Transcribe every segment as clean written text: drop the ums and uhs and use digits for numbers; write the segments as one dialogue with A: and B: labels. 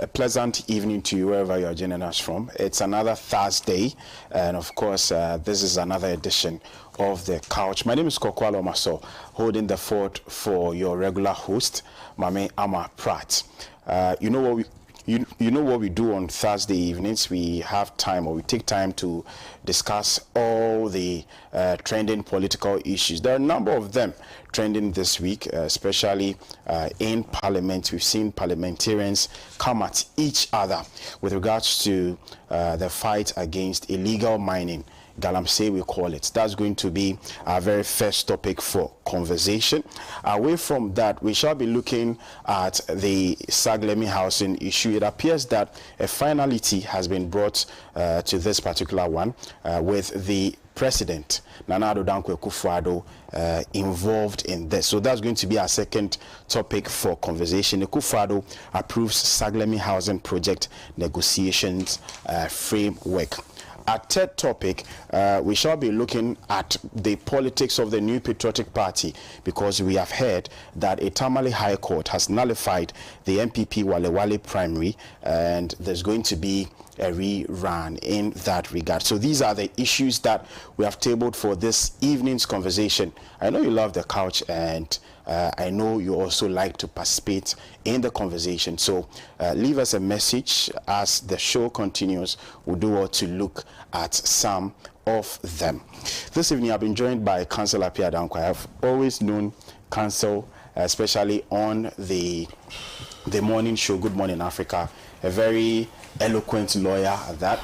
A: a pleasant evening to you wherever you're joining us from. It's another Thursday, and of course, this is another edition of The Couch. My name is Kokwalo Maso, holding the fort for your regular host, Mame Ama Pratt. You know what we do on Thursday evenings? We have time, or we take time to discuss all the trending political issues. There are a number of them trending this week, especially in Parliament. We've seen parliamentarians come at each other with regards to the fight against illegal mining. Galamsey, we call it. That's going to be our very first topic for conversation. Away from that, we shall be looking at the Saglemi housing issue. It appears that a finality has been brought to this particular one with the President, Nana Addo Dankwa Akufo-Addo, involved in this. So that's going to be our second topic for conversation. Akufo-Addo approves Saglemi housing project negotiations framework. Our third topic, we shall be looking at the politics of the New Patriotic Party, because we have heard that a Tamale High Court has nullified the MPP Wale Wale primary, and there's going to be a rerun in that regard. So these are the issues that we have tabled for this evening's conversation. I know you love The Couch, and I know you also like to participate in the conversation. So leave us a message as the show continues. We'll do what to look at some of them. This evening I've been joined by Councillor Apia Dankwa. I've always known Council, especially on the morning show, Good Morning Africa, a very eloquent lawyer that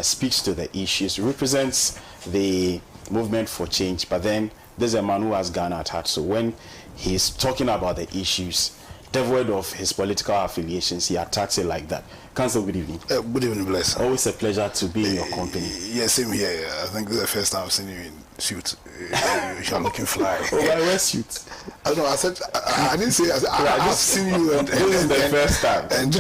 A: speaks to the issues, represents the movement for change, but then there's a man who has Ghana at heart. So when he's talking about the issues, devoid of his political affiliations, he attacks it like that. Council, good evening.
B: Good evening, bless.
A: Always a pleasure to be in your company.
B: Yes, same here. I think this is the first time I've seen you in suit. You're looking fly.
A: Oh, I wear suit.
B: I know. I said I didn't say. I've seen you. And,
A: this is the first time.
B: And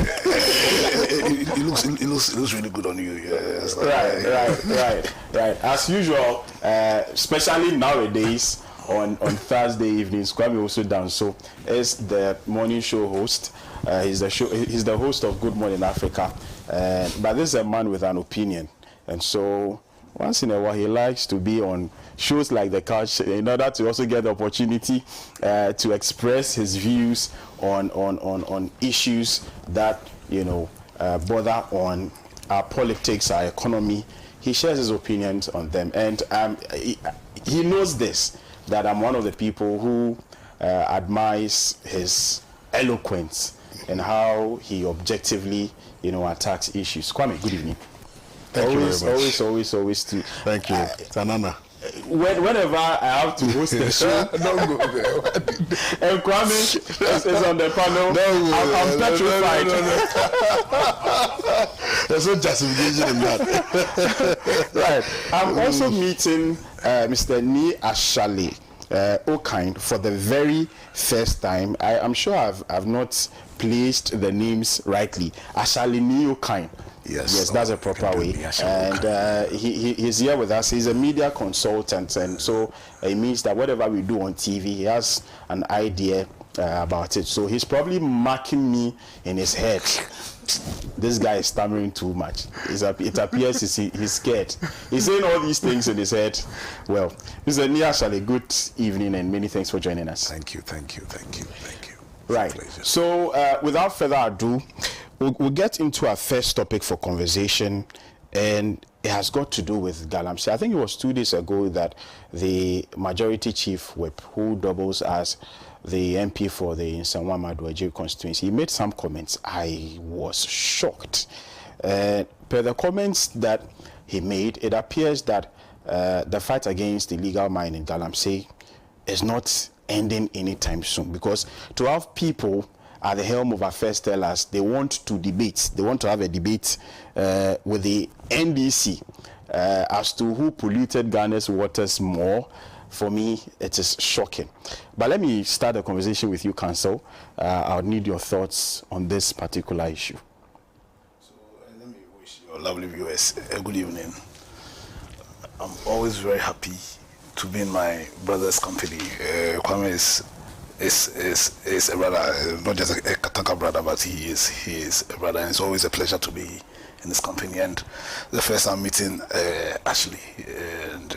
B: it looks really good on you. Yes.
A: Right. As usual, especially nowadays. On Thursday evenings, Kwame also down. So is the morning show host. He's the host of Good Morning Africa. But this is a man with an opinion, and so once in a while he likes to be on shows like The Couch in order to also get the opportunity to express his views on issues that bother on our politics, our economy. He shares his opinions on them, and he knows this, that I'm one of the people who admires his eloquence and how he objectively, attacks issues. Kwame, good evening.
B: Thank you very much.
A: Always to.
B: Thank you. Tanana.
A: Whenever I have to host the show,
B: don't go there.
A: And Kwame is on the panel. I'm petrified.
B: No. There's no justification in that.
A: Right. I'm also meeting Mr. Ni Ashale Okain for the very first time. I'm sure I've not placed the names rightly. Ashale Ni Okain. Yes, that's a proper way. And he's here with us. He's a media consultant, and so it means that whatever we do on TV, he has an idea about it. So he's probably marking me in his head. This guy is stammering too much. It appears he's scared. He's saying all these things in his head. Well, Mr. Niashale, good evening and many thanks for joining us.
B: Thank you.
A: Right. So without further ado, we'll get into our first topic for conversation, and it has got to do with Galamsey. I think it was 2 days ago that the majority chief whip, who doubles as the MP for the Nsanwa Maduaji constituency, he made some comments. I was shocked. Per the comments that he made, it appears that the fight against illegal mining in Galamsey is not ending anytime soon, because to have people at the helm of affairs tell us they want to debate, they want to have a debate with the NDC as to who polluted Ghana's waters more. For me, it is shocking. But let me start the conversation with you, Council. I'll need your thoughts on this particular issue.
B: So let me wish your lovely viewers a good evening. I'm always very happy to be in my brother's company. Kwame is is a brother, not just a Katanga brother, but he is a brother, and it's always a pleasure to be in this company. And the first time meeting Ashley, and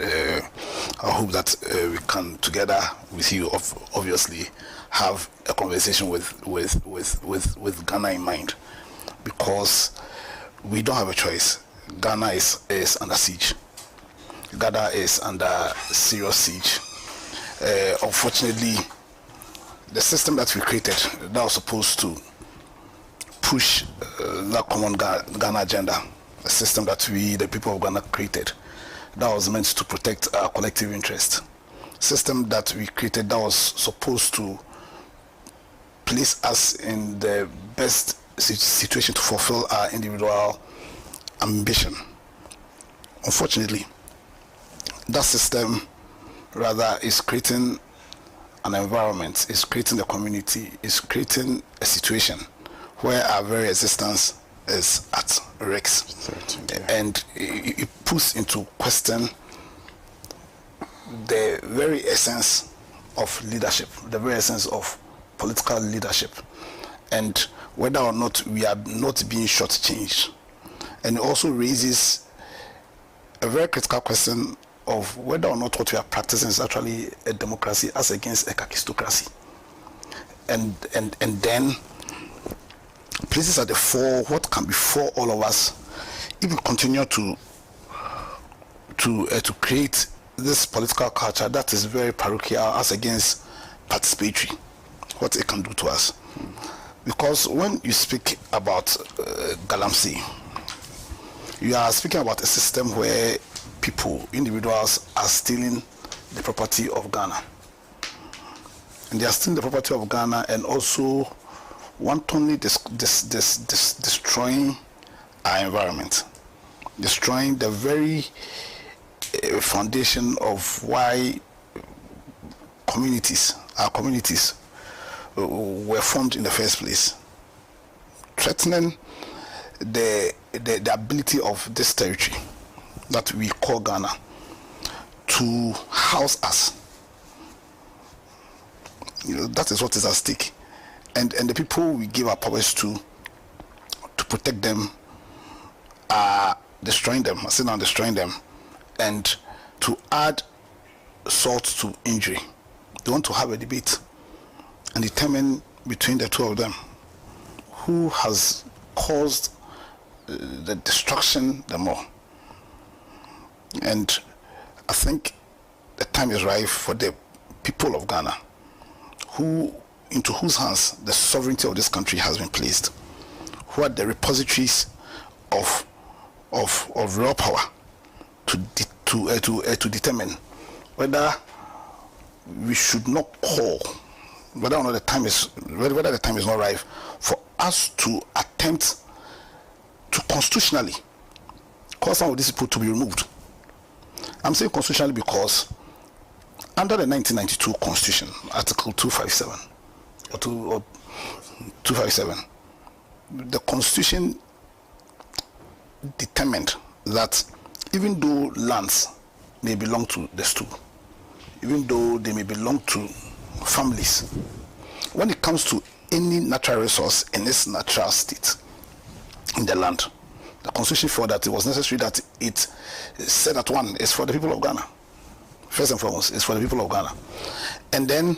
B: I hope that we can together with you obviously have a conversation with Ghana in mind, because we don't have a choice. Ghana is under siege. Ghana is under serious siege. Unfortunately, the system that we created that was supposed to push that common Ghana agenda, a system that we, the people of Ghana, created, that was meant to protect our collective interest, system that we created that was supposed to place us in the best situation to fulfill our individual ambition. Unfortunately, that system rather is creating an environment, is creating a community, is creating a situation where our very existence is at risk. And it puts into question the very essence of leadership, the very essence of political leadership, and whether or not we are not being shortchanged. And it also raises a very critical question of whether or not what we are practicing is actually a democracy as against a kakistocracy. And then places at the fore what can be for all of us if we continue to create this political culture that is very parochial as against participatory, what it can do to us. Because when you speak about Galamsey, you are speaking about a system where people, individuals, are stealing the property of Ghana. And they are stealing the property of Ghana and also wantonly destroying our environment, destroying the very foundation of why our communities were formed in the first place, threatening the ability of this territory that we call Ghana to house us. That is what is at stake. And the people we give our powers to protect them are destroying them, destroying them, and to add salt to injury. They want to have a debate and determine between the two of them who has caused the destruction the more. And I think the time is right for the people of Ghana, into whose hands the sovereignty of this country has been placed, who are the repositories of raw power, to determine whether we should not call, whether the time is not right for us to attempt to constitutionally call some of these people to be removed. I'm saying constitutionally because under the 1992 Constitution, Article 257 or 257, the Constitution determined that even though lands may belong to the stew, even though they may belong to families, when it comes to any natural resource in its natural state in the land, the Constitution felt that it was necessary that it said that one is for the people of Ghana. First and foremost, it's for the people of Ghana. And then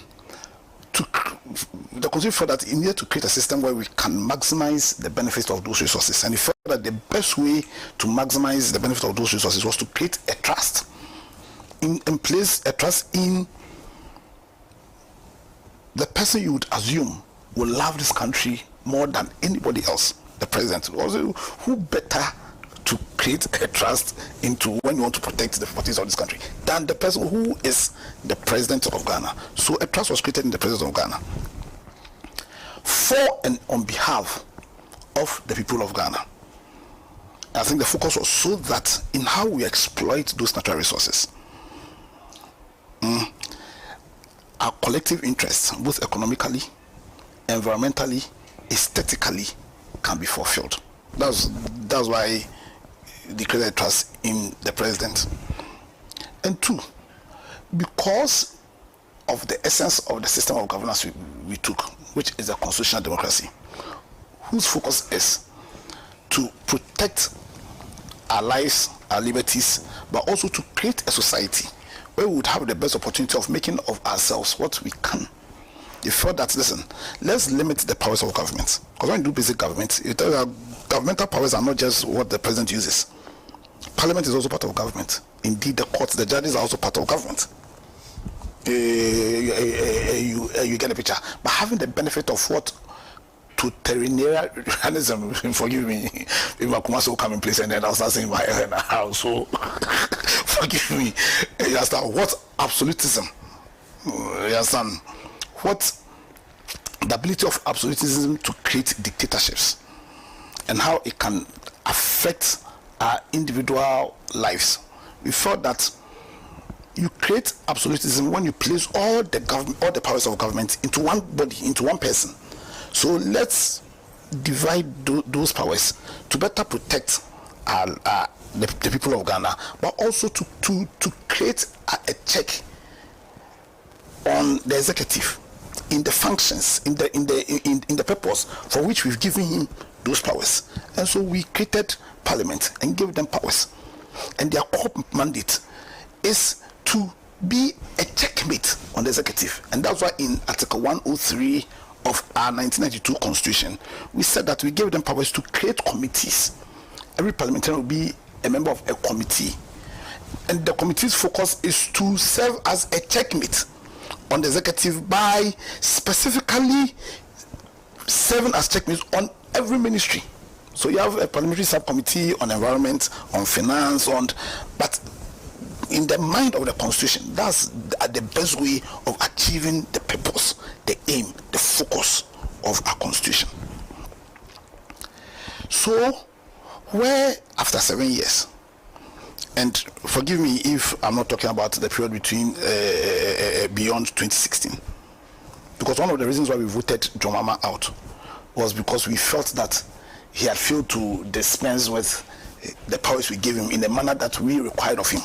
B: the Constitution felt that it needed to create a system where we can maximize the benefits of those resources. And it felt that the best way to maximize the benefit of those resources was to create a trust, in place a trust in the person you would assume will love this country more than anybody else, the president. Also, who better to create a trust into when you want to protect the properties of this country than the person who is the president of Ghana. So a trust was created in the president of Ghana for and on behalf of the people of Ghana. I think the focus was so that in how we exploit those natural resources, our collective interests, both economically, environmentally, aesthetically, can be fulfilled. That's why they created a trust in the president. And two, because of the essence of the system of governance we took, which is a constitutional democracy, whose focus is to protect our lives, our liberties, but also to create a society where we would have the best opportunity of making of ourselves what we can. You felt that, listen, let's limit the powers of government. Because when you do basic government, you tell that governmental powers are not just what the president uses. Parliament is also part of government. Indeed, the courts, the judges are also part of government. You get a picture. But having the benefit of what totalitarianism, forgive me, if Makumasa will come in place and then I'll start saying my house, so forgive me. You understand what absolutism? You understand what the ability of absolutism to create dictatorships and how it can affect our individual lives. We felt that you create absolutism when you place all the powers of government into one body, into one person. So let's divide those powers to better protect the people of Ghana, but also to create a check on the executive in the functions, in the purpose for which we've given him those powers. And so we created Parliament and gave them powers. And their core mandate is to be a checkmate on the executive. And that's why in Article 103 of our 1992 Constitution, we said that we gave them powers to create committees. Every parliamentarian will be a member of a committee. And the committee's focus is to serve as a checkmate on the executive by specifically serving as checkmates on every ministry. So you have a parliamentary subcommittee on environment, on finance, but in the mind of the Constitution, that's the best way of achieving the purpose, the aim, the focus of our Constitution. So, where after 7 years, and forgive me if I'm not talking about the period between beyond 2016, because one of the reasons why we voted John Mahama out was because we felt that he had failed to dispense with the powers we gave him in the manner that we required of him.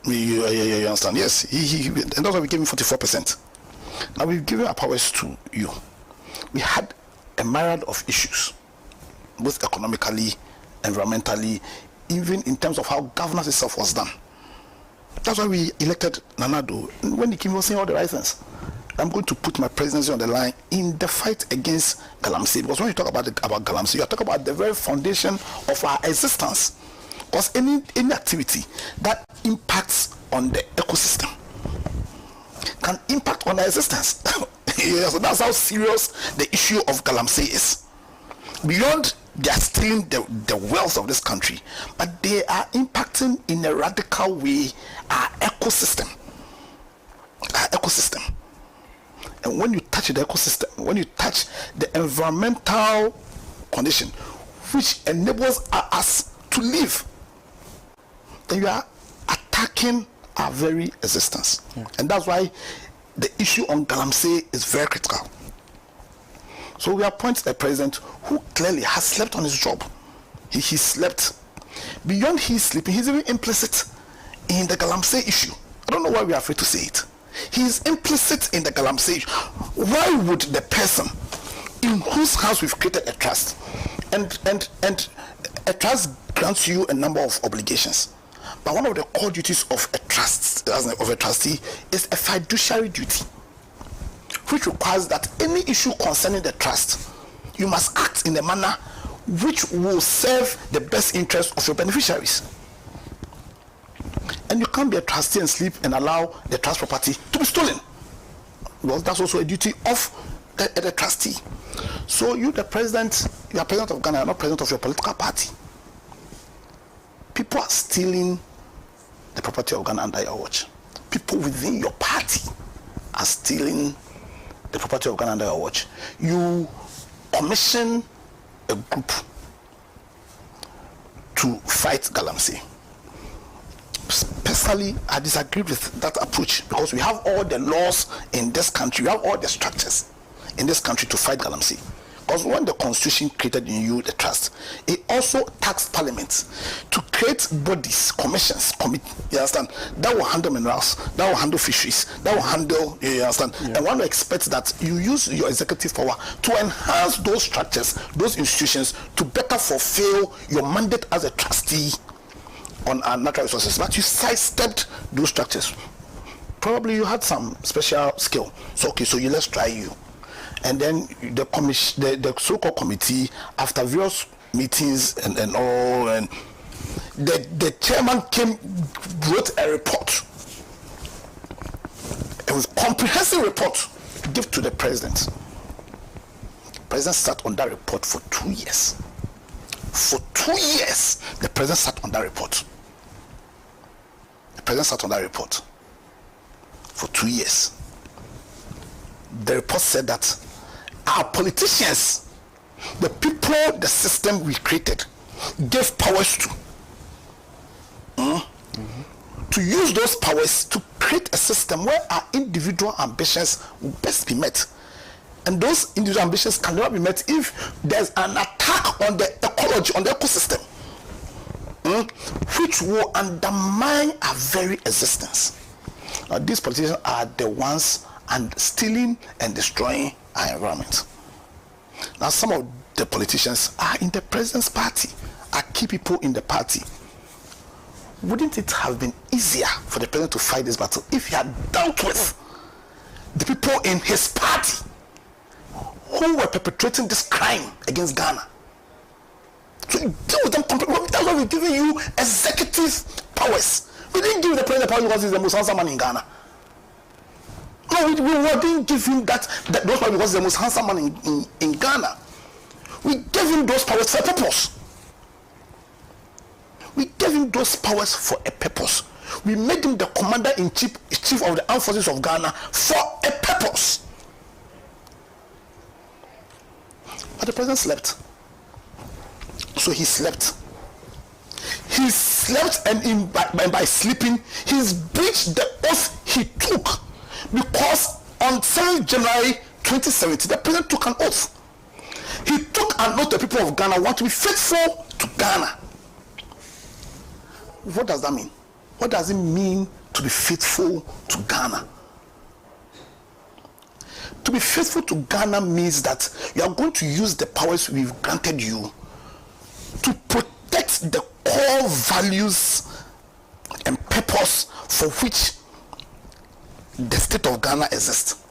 B: You understand? Yes, and that's why we gave him 44%. Now we've given our powers to you. We had a myriad of issues, both economically, environmentally, even in terms of how governance itself was done. That's why we elected Nana Addo. When he came, he was saying all the right things. I'm going to put my presidency on the line in the fight against Galamsey. Because when you talk about Galamsey, you are talking about the very foundation of our existence. Because any activity that impacts on the ecosystem can impact on our existence. So that's how serious the issue of Galamsey is. Beyond they are stealing the wealth of this country, but they are impacting in a radical way our ecosystem. Our ecosystem. And when you touch the ecosystem, when you touch the environmental condition which enables us to live, then you are attacking our very existence. Yeah. And that's why the issue on Galamsey is very critical. So we appoint a president who clearly has slept on his job. He slept. Beyond his sleeping, he's even implicit in the Galamsey issue. I don't know why we are afraid to say it. He is implicit in the Galamsey issue. Why would the person in whose house we've created a trust, and a trust grants you a number of obligations, but one of the core duties of a trust, of a trustee, is a fiduciary duty, which requires that any issue concerning the trust, you must act in a manner which will serve the best interest of your beneficiaries. And you can't be a trustee and sleep and allow the trust property to be stolen. Well, that's also a duty of the trustee. So you, the president, you are president of Ghana, you are not president of your political party. People are stealing the property of Ghana under your watch. People within your party are stealing the property of Ghana under your watch. You commission a group to fight Galamsey. Personally, I disagree with that approach, because we have all the laws in this country, we have all the structures in this country to fight Galamsey. Because when the constitution created in you the trust, it also taxed parliament to create bodies, commissions, you understand, that will handle minerals, that will handle fisheries, that will handle, you understand, and one expects that you use your executive power to enhance those structures, those institutions, to better fulfill your mandate as a trustee on our natural resources. But you sidestepped those structures. Probably you had some special skill. So okay, so let's try you. And then the so-called committee, after various meetings and all, and the chairman wrote a report. It was a comprehensive report to give to the president. The president sat on that report for 2 years. For 2 years, the president sat on that report. The president sat on that report for 2 years. The report said that our politicians, the people, the system we created, gave powers to use those powers to create a system where our individual ambitions will best be met. And those individual ambitions can never be met if there's an attack on the ecology, on the ecosystem, which will undermine our very existence. Now, these politicians are the ones and stealing and destroying our environment. Now, some of the politicians are in the president's party, are key people in the party. Wouldn't it have been easier for the president to fight this battle if he had dealt with the people in his party who were perpetrating this crime against Ghana? So deal with them completely. That's why we're giving you executive powers. We didn't give the president power because he's the most handsome man in Ghana. No, we didn't give him those powers because he's the most handsome man in Ghana. We gave him those powers for a purpose. We gave him those powers for a purpose. We made him the commander-in-chief of the armed forces of Ghana for a purpose. But the president slept. So he slept. He slept, and by sleeping, he's breached the oath he took. Because on 7th January 2017, the president took an oath. He took an oath to the people of Ghana, want to be faithful to Ghana. What does that mean? What does it mean to be faithful to Ghana? To be faithful to Ghana means that you are going to use the powers we've granted you to protect the core values and purpose for which the state of Ghana exists.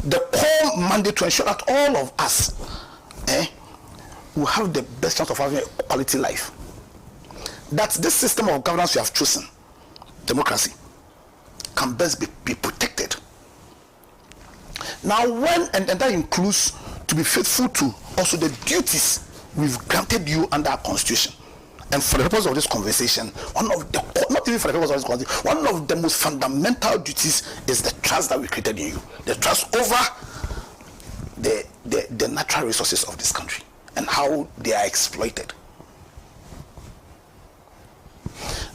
B: The core mandate to ensure that all of us will have the best chance of having a quality life. That this system of governance we have chosen, democracy, can best be protected. Now, and that includes to be faithful to also the duties we've granted you under our constitution. And for the purpose of this conversation, not even for the purpose of this conversation, one of the most fundamental duties is the trust that we created in you. The trust over the natural resources of this country and how they are exploited.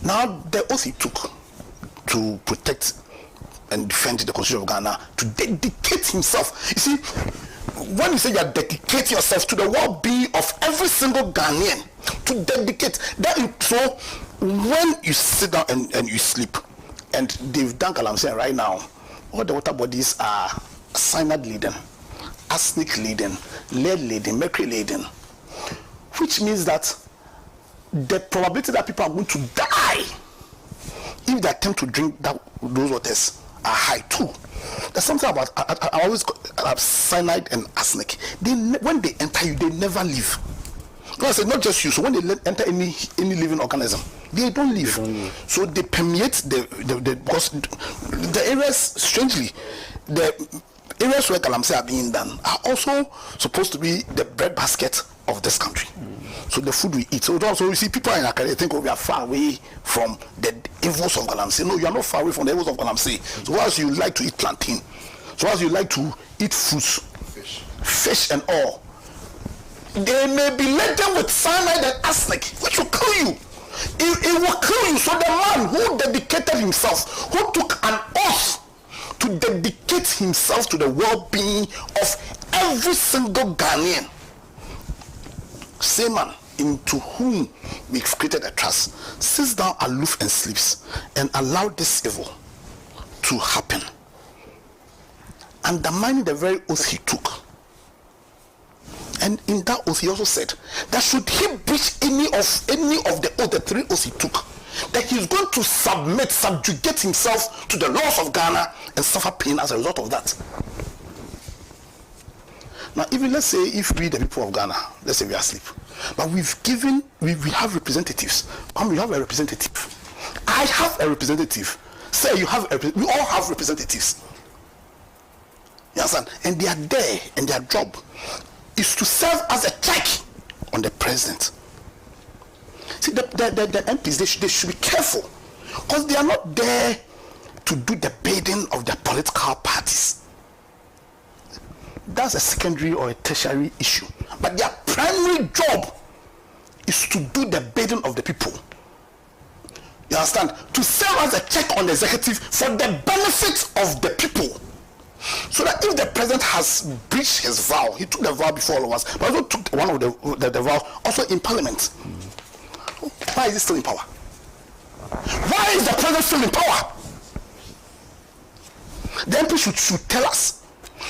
B: Now, the oath he took to protect and defend the constitution of Ghana, to dedicate himself. You see, when you say you are dedicating yourself to the well-being of every single Ghanaian, to dedicate that. So when you sit down and you sleep, and they've done Galamsey right now, all the water bodies are cyanide laden, arsenic laden, lead laden, mercury laden, which means that the probability that people are going to die if they attempt to drink those waters are high too. There's something about I always cyanide and arsenic. When they enter you, they never leave. God said not just you. So when they enter any living organism, they don't leave. So they permeate because the areas, strangely, the areas where Galamsey are being done are also supposed to be the breadbasket of this country. So the food we eat. So also you see people in Akari think we are far away from the evils of Galamsey. No, you are not far away from the evils of Galamsey. So as you like to eat plantain, so as you like to eat fruits, fish and all, they may be laden with cyanide and arsenic, which will kill you. It will kill you. So the man who dedicated himself, who took an oath to dedicate himself to the well-being of every single Ghanaian, same man into whom we've created a trust sits down aloof and sleeps and allow this evil to happen, undermining the very oath he took. And in that oath he also said that should he breach any of the oath, the 3 oaths he took, that he's going to subjugate himself to the laws of Ghana and suffer pain as a result of that. Now, even let's say if we, the people of Ghana, let's say we are asleep, but we have representatives. We have a representative. I have a representative. Say you have we all have representatives. You understand? And they are there, and their job is to serve as a check on the president. See, the MPs, they should be careful, because they are not there to do the bidding of the political parties. That's a secondary or a tertiary issue. But their primary job is to do the bidding of the people. You understand? To serve as a check on the executive for the benefit of the people. So that if the president has breached his vow, he took the vow before all of us, but also took one of the vow also in parliament. Why is he still in power? Why is the president still in power? The MP should tell us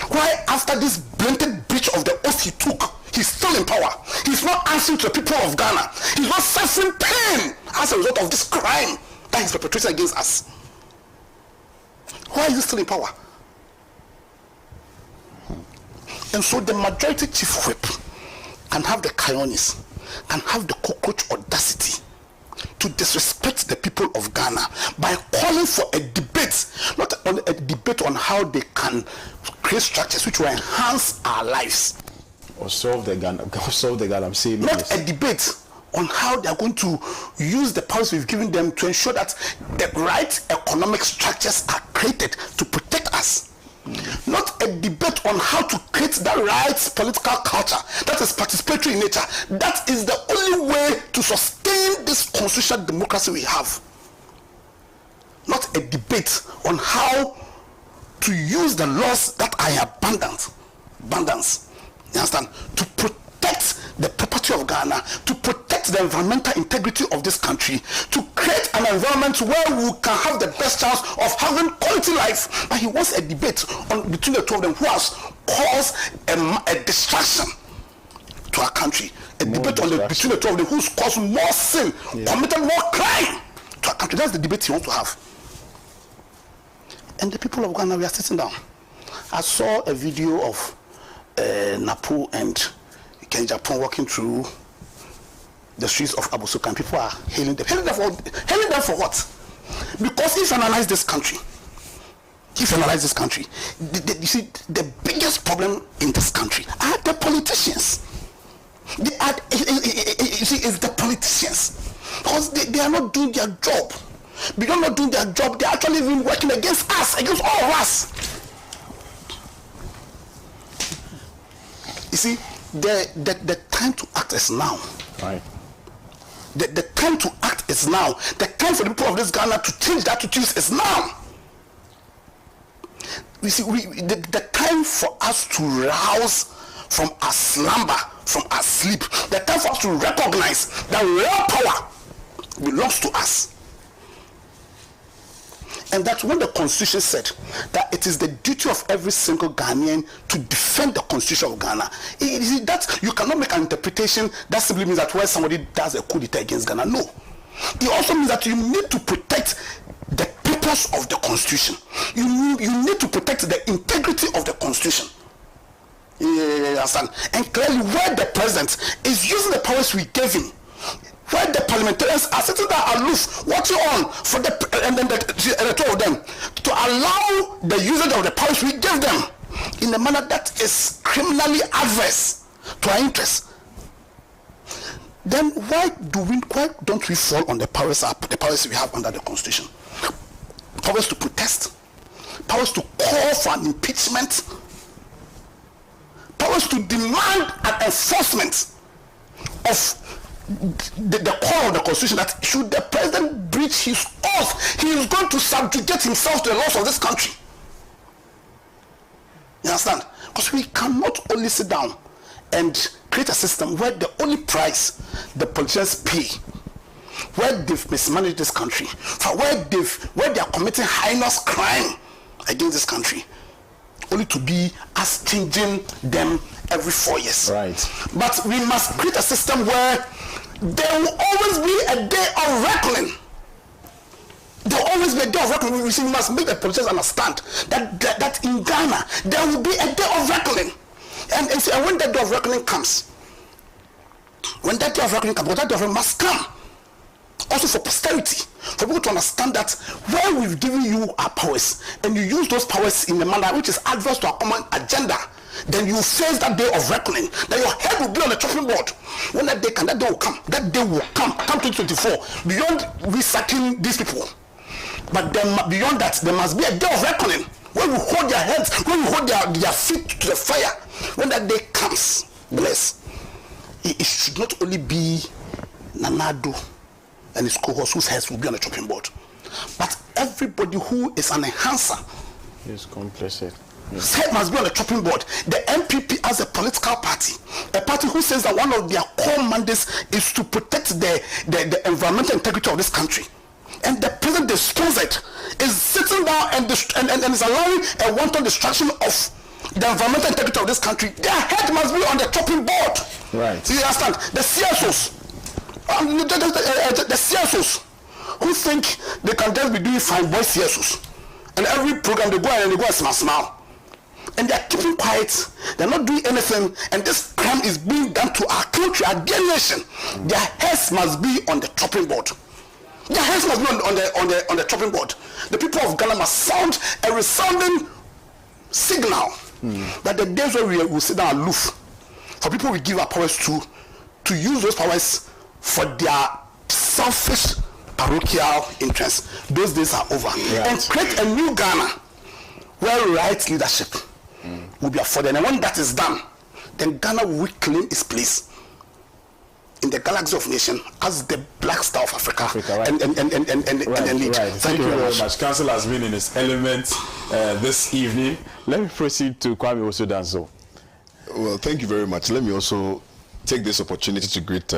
B: why, after this blatant breach of the oath he took, he's still in power. He's not answering to the people of Ghana. He's not suffering pain as a result of this crime that he's perpetrating against us. Why is he still in power? And so the majority chief whip can have the cojones, can have the cockroach audacity to disrespect the people of Ghana by calling for a debate, not a debate on how they can create structures which will enhance our lives.
A: Or solve the Galamsey.
B: Not a debate on how they are going to use the powers we've given them to ensure that the right economic structures are created to protect us. Not a debate on how to create that right political culture that is participatory in nature. That is the only way to sustain this constitutional democracy we have. Not a debate on how to use the laws that are abundance, you understand, to protect the property of Ghana, to protect the environmental integrity of this country, to create an environment where we can have the best chance of having quality life. But he wants a debate between the two of them who has caused a distraction to our country. A debate between the two of them who's caused more sin, committed more crime to our country. That's the debate he wants to have. And the people of Ghana, we are sitting down. I saw a video of Napo and Ken Japan walking through the streets of Abusuka, and people are hailing them. Hailing them for what? Because if you analyze this country, you see, the biggest problem in this country are the politicians. It's the politicians. Because they are not doing their job. Because they're not doing their job, they're actually even working against us, against all of us. You see, the time to act is now.
A: Right.
B: The time to act is now. The time for the people of this Ghana to change their attitudes is now. You see, the time for us to rouse from our slumber, from our sleep, the time for us to recognize that real power belongs to us. And that's when the Constitution said that it is the duty of every single Ghanaian to defend the Constitution of Ghana. That you cannot make an interpretation that simply means that when somebody does a coup d'etat against Ghana. No. It also means that you need to protect the purpose of the Constitution. You need to protect the integrity of the Constitution. You understand? And clearly, where the president is using the powers we gave him, where the parliamentarians are sitting there aloof, watching on for the two of them to allow the usage of the powers we gave them in a manner that is criminally adverse to our interests, then why don't we fall on the powers we have under the Constitution? Powers to protest, powers to call for an impeachment, powers to demand an enforcement of the core of the Constitution, that should the president breach his oath, he is going to subjugate himself to the laws of this country. You understand? Because we cannot only sit down and create a system where the only price the politicians pay, where they've mismanaged this country, for where they are committing heinous crime against this country, only to be us changing them every 4 years.
A: Right.
B: But we must create a system where there will always be a day of reckoning. There will always be a day of reckoning. We must make the politicians understand that in Ghana there will be a day of reckoning. And when that day of reckoning comes, but that day of reckoning must come also for posterity, for people to understand that where we've given you our powers and you use those powers in a manner which is adverse to our common agenda, then you face that day of reckoning, that your head will be on the chopping board. When that day will come. That day will come 2024, beyond resacking these people. But then beyond that, there must be a day of reckoning, when we hold their heads, when we hold their feet to the fire. When that day comes, bless, it should not only be Nanado and his cohorts whose heads will be on the chopping board, but everybody who is an enhancer
A: is complicit.
B: His head must be on the chopping board. The MPP as a political party, a party who says that one of their core mandates is to protect the environmental integrity of this country. And the president they sponsored is sitting down and is allowing a wanton destruction of the environmental integrity of this country. Their head must be on the chopping board.
A: Right.
B: You understand? The CSOs, the CSOs who think they can just be doing fine boy CSOs, and every program they go and smile, and they're keeping quiet. They're not doing anything, and this crime is being done to our country, our dear nation. Their heads must be on the chopping board. Their heads must be on the chopping board. The people of Ghana must sound a resounding signal that the days where we will sit down aloof, for people we give our powers to use those powers for their selfish parochial interests, those days are over. Right. And create a new Ghana where right leadership will be afforded. And when that is done, then Ghana will reclaim its place in the galaxy of nation as the black star of Africa, right. and lead.
A: Right. Thank you very much. Council has been in its element this evening. Let me proceed to Kwame Osudanso.
C: Well, thank you very much. Let me also take this opportunity to greet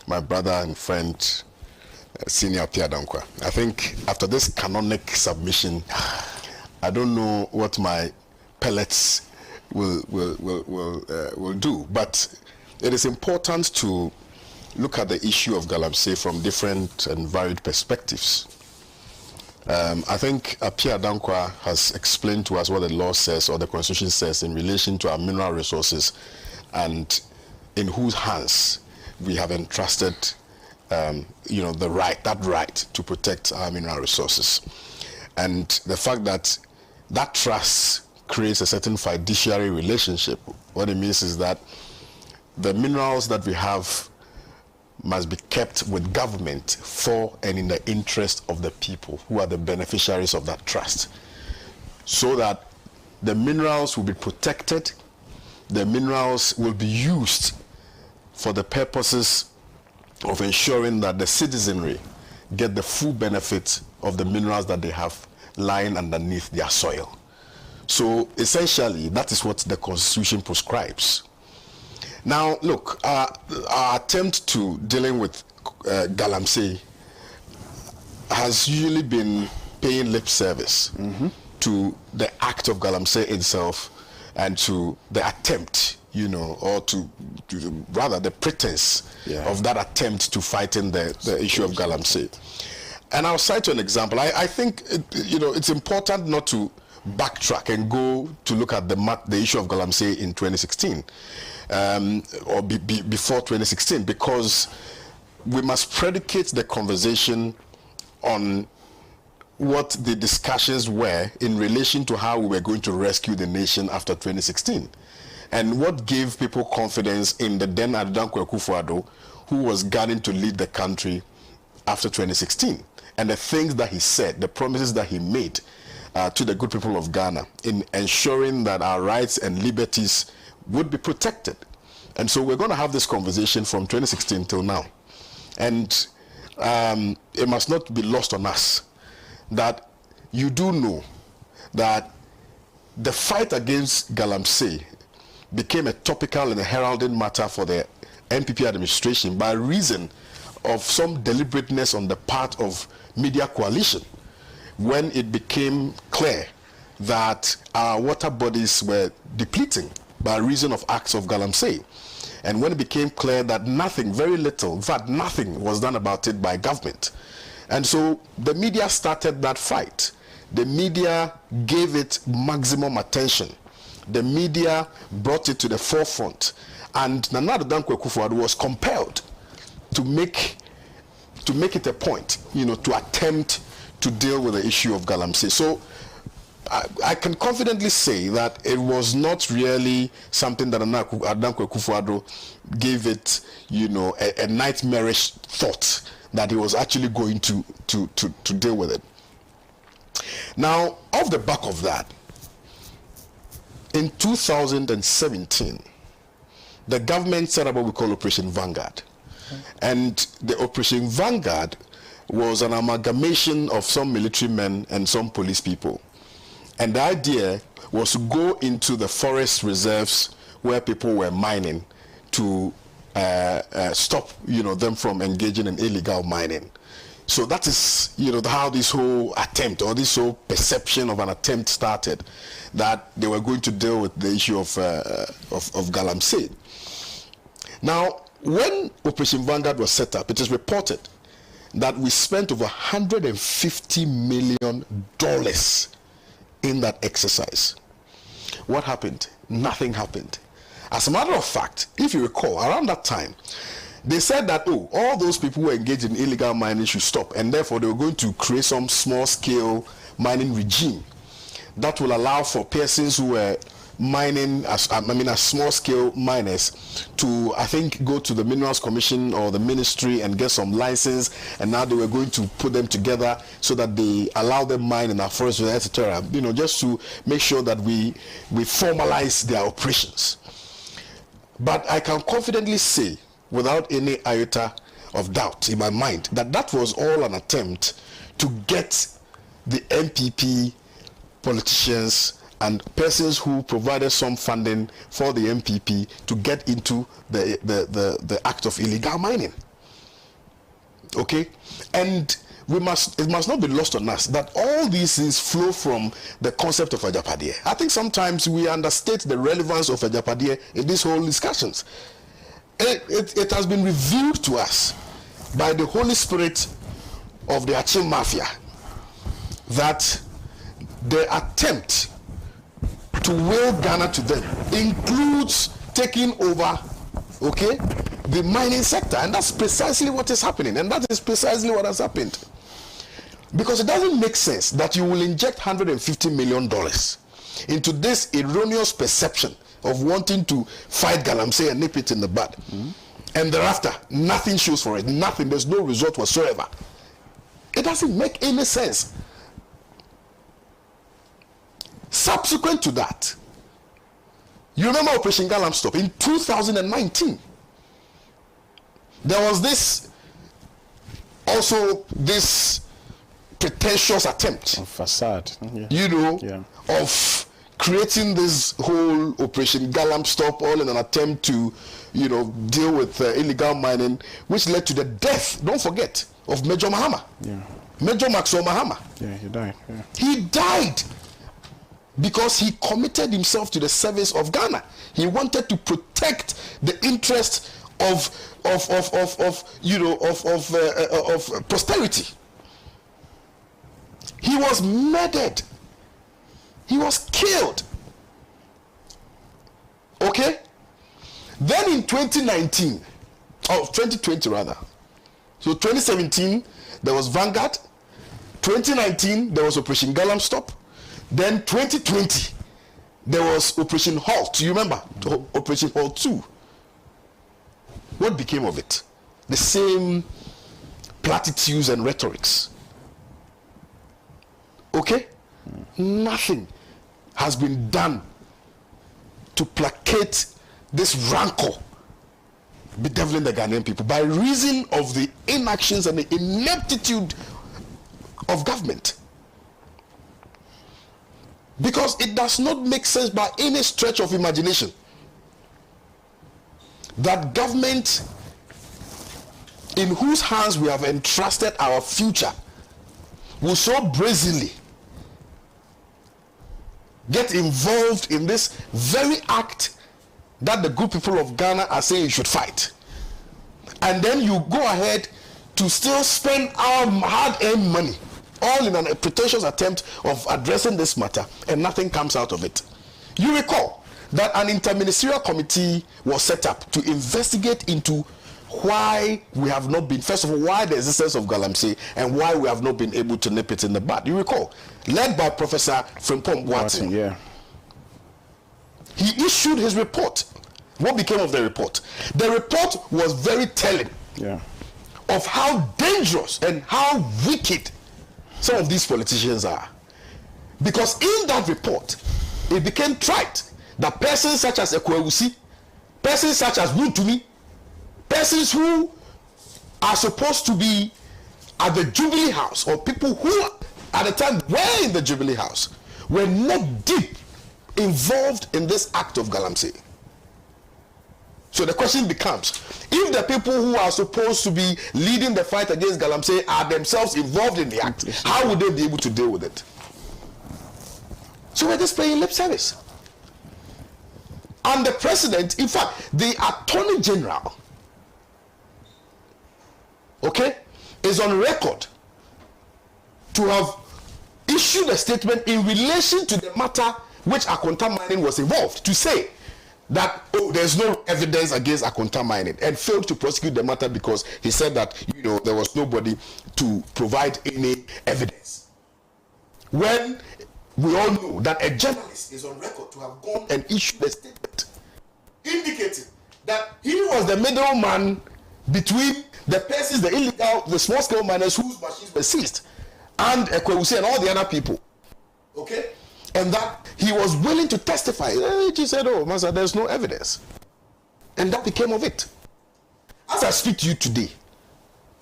C: my brother and friend, Senior Apia Dankwa. I think after this canonic submission, I don't know what my pellets will do, but it is important to look at the issue of Galamsey from different and varied perspectives. I think Apia Dankwa has explained to us what the law says or the Constitution says in relation to our mineral resources and in whose hands we have entrusted the right to protect our mineral resources. And the fact that that trust creates a certain fiduciary relationship. What it means is that the minerals that we have must be kept with government for and in the interest of the people who are the beneficiaries of that trust, so that the minerals will be protected, the minerals will be used for the purposes of ensuring that the citizenry get the full benefit of the minerals that they have lying underneath their soil. So essentially, that is what the Constitution prescribes. Now, look, our attempt to dealing with Galamsey has usually been paying lip service to the act of Galamsey itself and to the attempt, or to rather the pretense of that attempt to fighting the issue of Galamsey. And I'll cite an example. I think, it's important not to backtrack and go to look at the issue of Galamsey in 2016 or before 2016, because we must predicate the conversation on what the discussions were in relation to how we were going to rescue the nation after 2016, and what gave people confidence in the then Adedankwa Akufo-Addo, who was gunning to lead the country after 2016, and the things that he said, the promises that he made to the good people of Ghana in ensuring that our rights and liberties would be protected. And so we're going to have this conversation from 2016 till now. And it must not be lost on us that you do know that the fight against Galamsey became a topical and a heralded matter for the NPP administration by reason of some deliberateness on the part of media coalition when it became clear that our water bodies were depleting by reason of acts of Galamsey. And when it became clear that nothing, very little, in fact nothing was done about it by government. And so the media started that fight. The media gave it maximum attention. The media brought it to the forefront. And Nana Addo Dankwa Akufo-Addo was compelled to make it a point, to attempt to deal with the issue of Galamsey. So I can confidently say that it was not really something that Nana Addo Dankwa Akufo-Addo gave it, a nightmarish thought that he was actually going to deal with it. Now, off the back of that, in 2017, the government set up what we call Operation Vanguard. And the Operation Vanguard was an amalgamation of some military men and some police people. And the idea was to go into the forest reserves where people were mining to stop, them from engaging in illegal mining. So that is, how this whole attempt or this whole perception of an attempt started, that they were going to deal with the issue of Galamsey. Now, when Operation Vanguard was set up, it is reported that we spent over $150 million in that exercise. What happened? Nothing happened. As a matter of fact, if you recall, around that time, they said that, all those people who were engaged in illegal mining should stop, and therefore they were going to create some small-scale mining regime that will allow for persons who were mining, as small-scale miners, to, I think, go to the Minerals Commission or the ministry and get some license, and now they were going to put them together so that they allow them mine in our forests, etc., just to make sure that we formalize their operations. But I can confidently say, without any iota of doubt in my mind, that was all an attempt to get the MPP politicians and persons who provided some funding for the MPP to get into the act of illegal mining. Okay? And it must not be lost on us that all these things flow from the concept of Ajapadeɛ. I think sometimes we understate the relevance of Ajapadeɛ in these whole discussions. It has been revealed to us by the Holy Spirit of the Achim Mafia that the attempt to will Ghana to them includes taking over, the mining sector. And that's precisely what is happening. And that is precisely what has happened. Because it doesn't make sense that you will inject $150 million into this erroneous perception of wanting to fight Galamsey and nip it in the bud. And thereafter, nothing shows for it. Nothing. There's no result whatsoever. It doesn't make any sense. Subsequent to that, you remember Operation Galamsey in 2019. There was this pretentious attempt
A: of facade,
C: of creating this whole Operation Galamsey all in an attempt to, deal with illegal mining, which led to the death, don't forget, of Major Mahama. Major Maxwell Mahama.
A: He died.
C: He died because he committed himself to the service of Ghana. He wanted to protect the interest of posterity. He was murdered. He was killed. Okay? Then in 2019, or 2020 rather, so 2017 there was Vanguard, 2019 there was Operation Galamsey, then 2020 there was Operation Halt. You remember? Operation Halt 2. What became of it? The same platitudes and rhetorics. Okay? Nothing has been done to placate this rancor bedeviling the Ghanaian people by reason of the inactions and the ineptitude of government. Because it does not make sense by any stretch of imagination that government in whose hands we have entrusted our future will so brazenly get involved in this very act that the good people of Ghana are saying you should fight, and then you go ahead to still spend our hard-earned money all in a pretentious attempt of addressing this matter, and nothing comes out of it. You recall that an interministerial committee was set up to investigate into why we have not been, first of all, why the existence of Galamsey and why we have not been able to nip it in the bud. You recall, led by Professor Frimpong Watson.
A: Yeah.
C: He issued his report. What became of the report? The report was very telling of how dangerous and how wicked some of these politicians are. Because in that report, it became trite that persons such as Ekwewusi, persons such as Wuntumi, persons who are supposed to be at the Jubilee House, or people who at the time were in the Jubilee House, were not deep involved in this act of Galamsey. So the question becomes, if the people who are supposed to be leading the fight against Galamsey are themselves involved in the act, how would they be able to deal with it? So we're just playing lip service. And the president, in fact, the Attorney General, is on record to have issued a statement in relation to the matter which Akonta Mining was involved, to say that, oh, there's no evidence against Akonta Mining, and failed to prosecute the matter because he said that, there was nobody to provide any evidence. When we all know that a journalist is on record to have gone and issued a statement indicating that he was the middleman between the persons, the illegal, the small-scale miners whose machines were seized, and Ekwewusi and all the other people. And that he was willing to testify. He said, oh, Master, there's no evidence. And that became of it. As I speak to you today,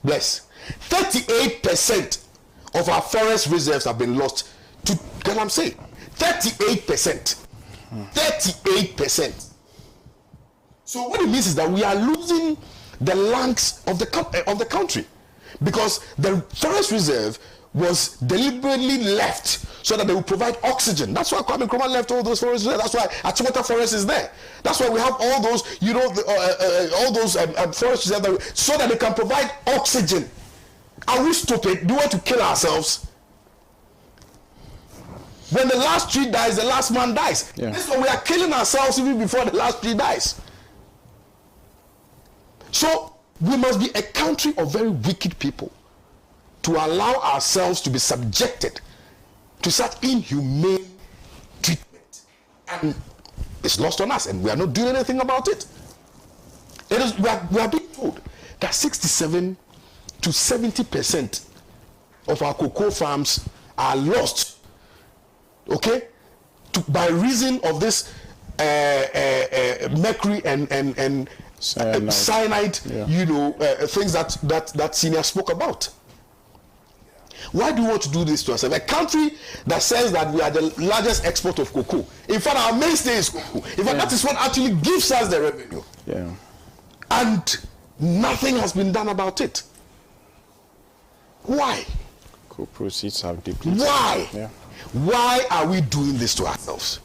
C: bless, 38% of our forest reserves have been lost to Galamsey. 38%. 38%. So what it means is that we are losing the lungs of the country, because the forest reserve was deliberately left so that they will provide oxygen. That's why Kwame Nkrumah left all those forests there. That's why Achimota Forest is there. That's why we have all those, all those forests there, so that they can provide oxygen. Are we stupid? Do we want to kill ourselves? When the last tree dies, the last man dies. This one, we are killing ourselves even before the last tree dies. So we must be a country of very wicked people to allow ourselves to be subjected to such inhumane treatment, and it's lost on us, and we are not doing anything about it. We are being told that 67 to 70% of our cocoa farms are lost, by reason of this mercury and cyanide, things that Senior spoke about. Why do we want to do this to ourselves? A country that says that we are the largest exporter of cocoa. In fact, our mainstay is cocoa. In fact, that is what actually gives us the revenue. And nothing has been done about it. Why?
A: Cocoa proceeds have depleted.
C: Why? Why are we doing this to ourselves?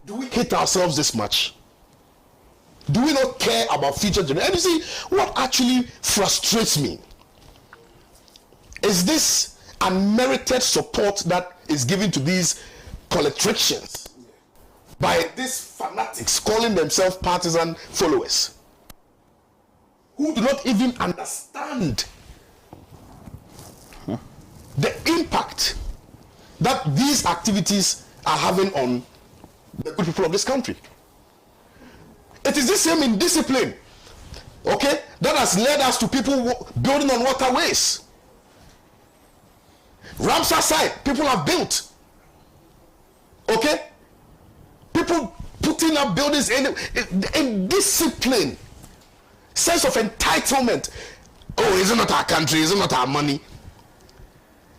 C: Do we hate ourselves this much? Do we not care about future generations? And you see, what actually frustrates me is this unmerited support that is given to these politicians by these fanatics calling themselves partisan followers, who do not even understand the impact that these activities are having on the good people of this country. It is the same indiscipline, that has led us to people building on waterways. Ramsar side, people have built. People putting up buildings in discipline, sense of entitlement. Oh, is it not our country? Is it not our money?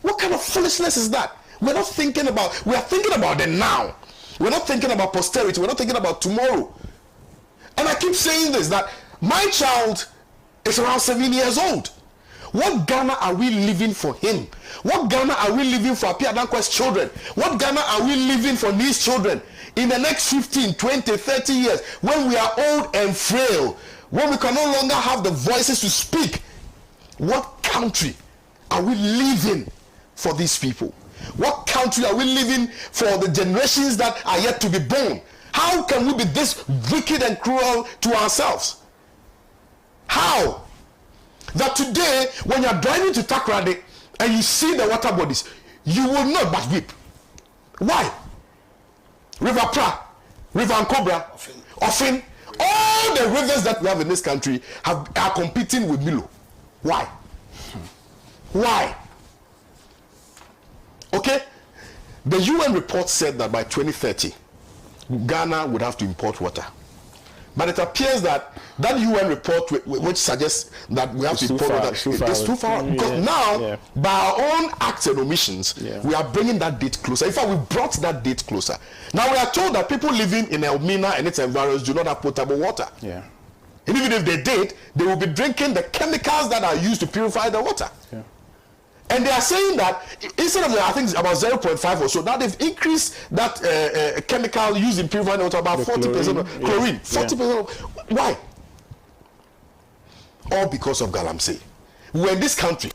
C: What kind of foolishness is that? We are thinking about the now. We're not thinking about posterity. We're not thinking about tomorrow. And I keep saying this, that my child is around 7 years old. What Ghana are we living for him? What Ghana are we living for Apia Dankwa's children? What Ghana are we living for these children in the next 15, 20, 30 years, when we are old and frail, when we can no longer have the voices to speak? What country are we living for these people? What country are we living for the generations that are yet to be born? How can we be this wicked and cruel to ourselves? How? That today, when you're driving to Takoradi and you see the water bodies, you will not but weep. Why? River Pra, River Nkobra, Ofin, all the rivers that we have in this country are competing with Milo. Why? Why? Okay? The UN report said that by 2030, Ghana would have to import water. But it appears that that UN report, which suggests that we have to import water, is too far. Because now, by our own acts and omissions, we are bringing that date closer. In fact, we brought that date closer. Now we are told that people living in Elmina and its environs do not have potable water.
A: Yeah.
C: And even if they did, they will be drinking the chemicals that are used to purify the water.
A: Yeah.
C: And they are saying that instead of, I think it's about 0.5 or so, now they've increased that chemical used in purifying the water about 40% of chlorine. 40%. Of, why? All because of Galamsey. We're in this country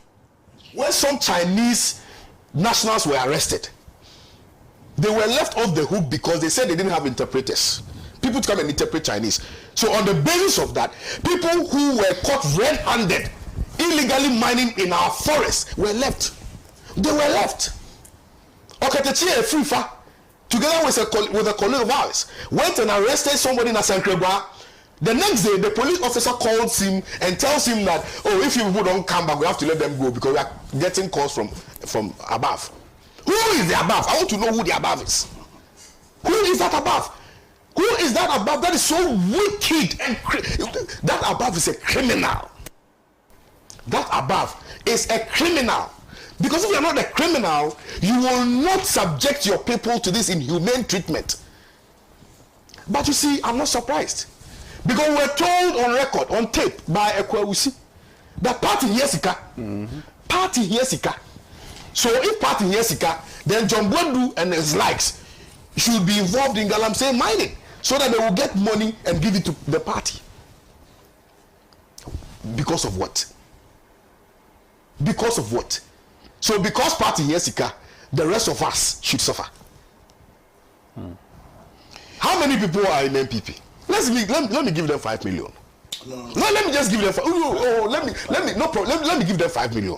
C: when some Chinese nationals were arrested. They were left off the hook because they said they didn't have interpreters. People to come and interpret Chinese. So on the basis of that, people who were caught red-handed illegally mining in our forests were left. They were left. Okatechi Efrifa, together with a colleague of ours, went and arrested somebody in Asankrebwa. The next day, the police officer calls him and tells him that, oh, if you people don't come back, we have to let them go because we are getting calls from above. Who is the above? I want to know who the above is. Who is that above? Who is that above? That is so wicked. And that above is a criminal. That above is a criminal. Because if you are not a criminal, you will not subject your people to this inhumane treatment. But you see, I'm not surprised. Because we were told on record, on tape, by Ekwewusi, that party Yesika, party Yesika. So if party Yesika, then John Bwendu and his likes should be involved in Galamsey mining, so that they will get money and give it to the party. Because of what? Because of what? So because party Yesika, the rest of us should suffer. How many people are in MPP? Let me give them 5 million. No, let me just give them. Let me give them 5 million.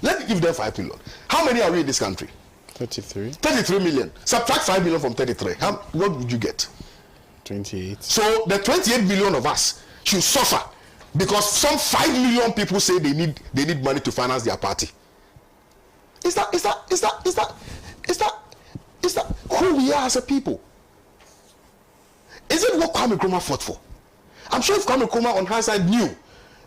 C: Let me give them 5 million. How many are we in this country?
A: 33.
C: 33 million. Subtract 5 million from 33. What would you get?
A: 28.
C: So the 28 million of us should suffer because some 5 million people say they need money to finance their party. Is that who we are as a people? Is it what Kwame Nkrumah fought for? I'm sure if Kwame Nkrumah on hindsight knew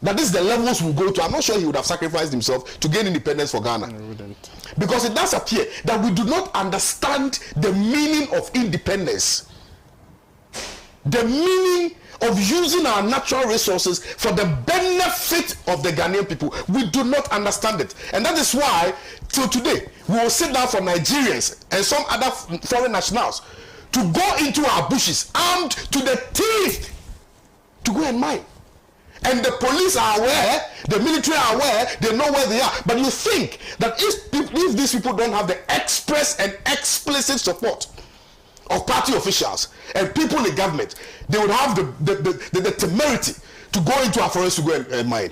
C: that this is the levels we'll go to, I'm not sure he would have sacrificed himself to gain independence for Ghana.
A: I wouldn't.
C: Because it does appear that we do not understand the meaning of independence. The meaning of using our natural resources for the benefit of the Ghanaian people. We do not understand it. And that is why, till today, we will sit down for Nigerians and some other foreign nationals to go into our bushes armed to the teeth to go and mine. And the police are aware, the military are aware, they know where they are. But you think that if these people don't have the express and explicit support of party officials and people in government, they would have the temerity to go into our forests to go and mine.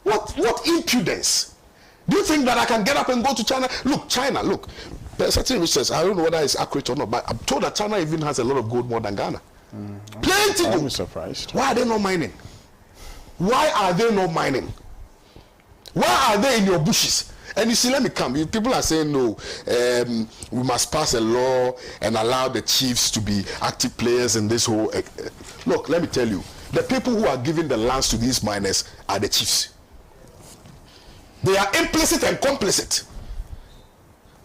C: What impudence? Do you think that I can get up and go to China? Look, China, look. There's certain research, I don't know whether it's accurate or not, but I'm told that China even has a lot of gold more than Ghana. Plenty gold.
A: I'm surprised.
C: Why are they not mining? Why are they not mining? Why are they in your bushes? And you see, let me come. People are saying, no, we must pass a law and allow the chiefs to be active players in this whole... Look, let me tell you, the people who are giving the lands to these miners are the chiefs. They are implicit and complicit.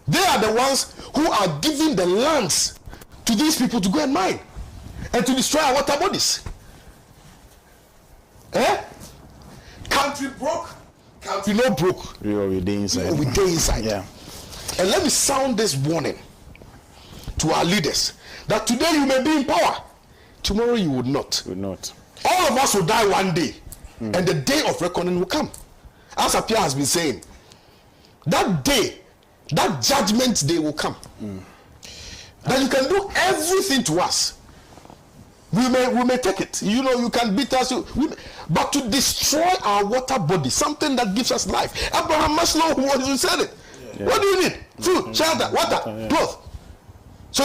C: They are the ones who are giving the lands to these people to go and mine and to destroy our water bodies. country broke, country not broke.
A: We will be inside.
C: We stay inside.
A: Yeah.
C: And let me sound this warning to our leaders that today you may be in power, tomorrow you would not.
A: Would not.
C: All of us will die one day, and the day of reckoning will come. As Apia has been saying, that day, that judgment day will come. That you can do everything to us. We may take it. You know, you can beat us, but to destroy our water body, something that gives us life. Abraham Maslow who said it. Yeah. What do you need? Food, shelter, water, clothes. So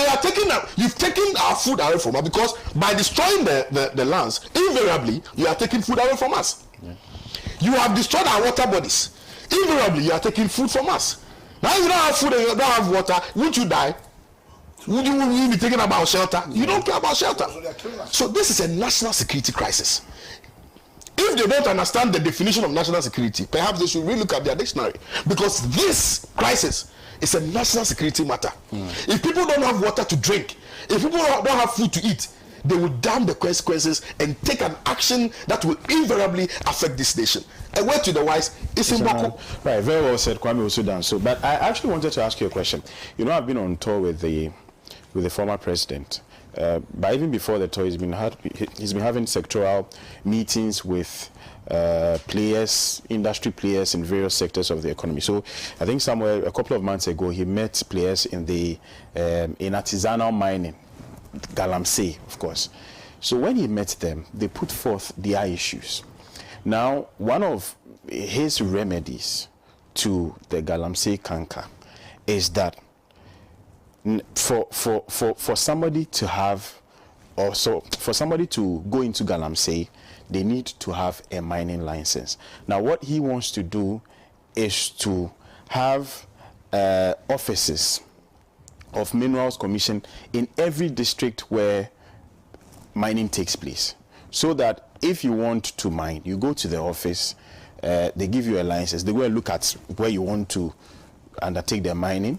C: you've taken our food away from us, because by destroying the lands, invariably you are taking food away from us. Yeah. You have destroyed our water bodies. Invariably you are taking food from us. Now you don't have food and you don't have water, would you die? Would you be thinking about shelter? You don't care about shelter. So this is a national security crisis. If they don't understand the definition of national security, perhaps they should really look at their dictionary, because this crisis is a national security matter. If people don't have water to drink, if people don't have food to eat, they will damn the consequences and take an action that will invariably affect this nation. A word to the wise is in Boko.
A: Right, very well said, Kwame Osudan. So, but I actually wanted to ask you a question. You know, I've been on tour with the former president. But even before the tour, he's been having sectoral meetings with players, industry players in various sectors of the economy. So I think somewhere a couple of months ago, he met players in artisanal mining, Galamsey, of course. So when he met them, they put forth their issues. Now, one of his remedies to the Galamsey canker is that for somebody to have, also for somebody to go into Galamsey, they need to have a mining license. Now, what he wants to do is to have offices of Minerals Commission in every district where mining takes place, so that if you want to mine, you go to the office, they give you a license, they go and look at where you want to undertake the mining,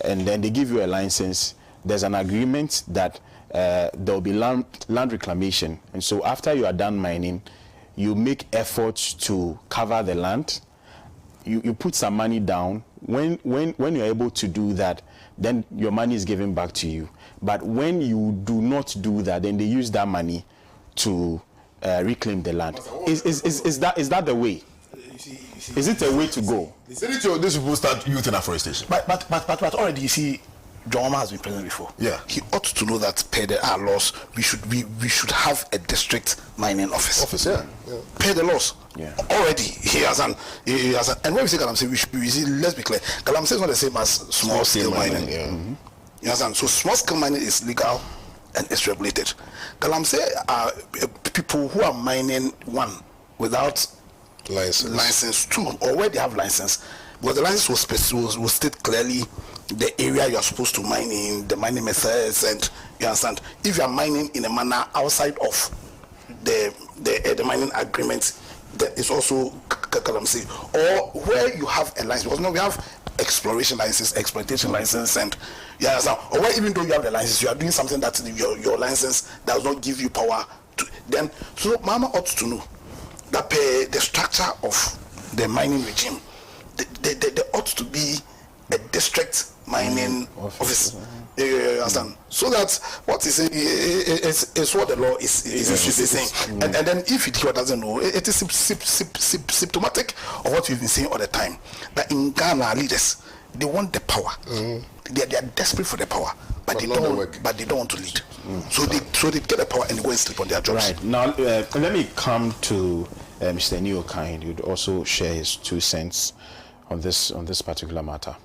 A: and then they give you a license. There's an agreement that there will be land reclamation, and so after you are done mining, you make efforts to cover the land. You put some money down. When you're able to do that, then your money is given back to you. But when you do not do that, then they use that money to reclaim the land. Is that the way? Is it a way to go?
C: This will start youth in afforestation.
B: But already, you see, John has been president before.
C: Yeah,
B: he ought to know that per our laws, we should have a district mining office.
C: Yeah.
B: Per the laws.
A: Yeah.
B: Already he has an. And when we say Galamsey, let's be clear. Galamsey is not the same as small scale mining.
C: Yeah.
B: Mm-hmm. You understand? So small scale mining is legal and it's regulated. Galamsey are people who are mining without license, two, or where they have license. Because the license will state clearly the area you are supposed to mine in, the mining methods, and you understand. If you are mining in a manner outside of the mining agreement, that is also Galamsey. Or where you have a license, because now we have exploration license, exploitation license, and you understand. Or where even though you have the license, you are doing something that your license does not give you power to. Then, so Mama ought to know that the structure of the mining regime, there ought to be a district mining office. You understand? So that what is saying is what the law is saying. And then if it doesn't know, it is symptomatic of what we've been saying all the time. That in Ghana, leaders, they want the power. They are desperate for the power, but they don't want to lead. So they get the power and they go and sleep on their jobs.
A: Right. Now let me come to Mr. Neokind. You'd also share his 2 cents on this particular matter.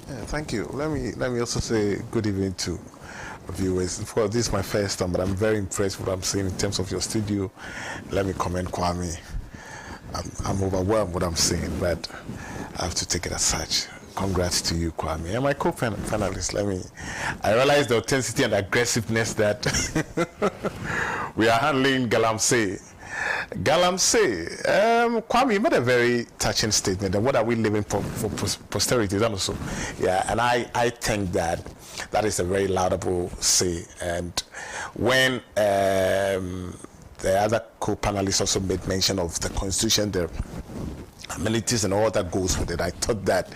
D: Yeah, thank you. Let me also say good evening to viewers. Of course, this is my first time, but I'm very impressed with what I'm seeing in terms of your studio. Let me commend Kwame. I'm overwhelmed with what I'm seeing, but I have to take it as such. Congrats to you, Kwame. And my co-panelists, I realize the authenticity and aggressiveness that we are handling Galamsey. Kwame, you made a very touching statement. And what are we living for posterity? Also, yeah, and I think that is a very laudable say. And when the other co-panelists also made mention of the constitution, the amenities and all that goes with it. I thought that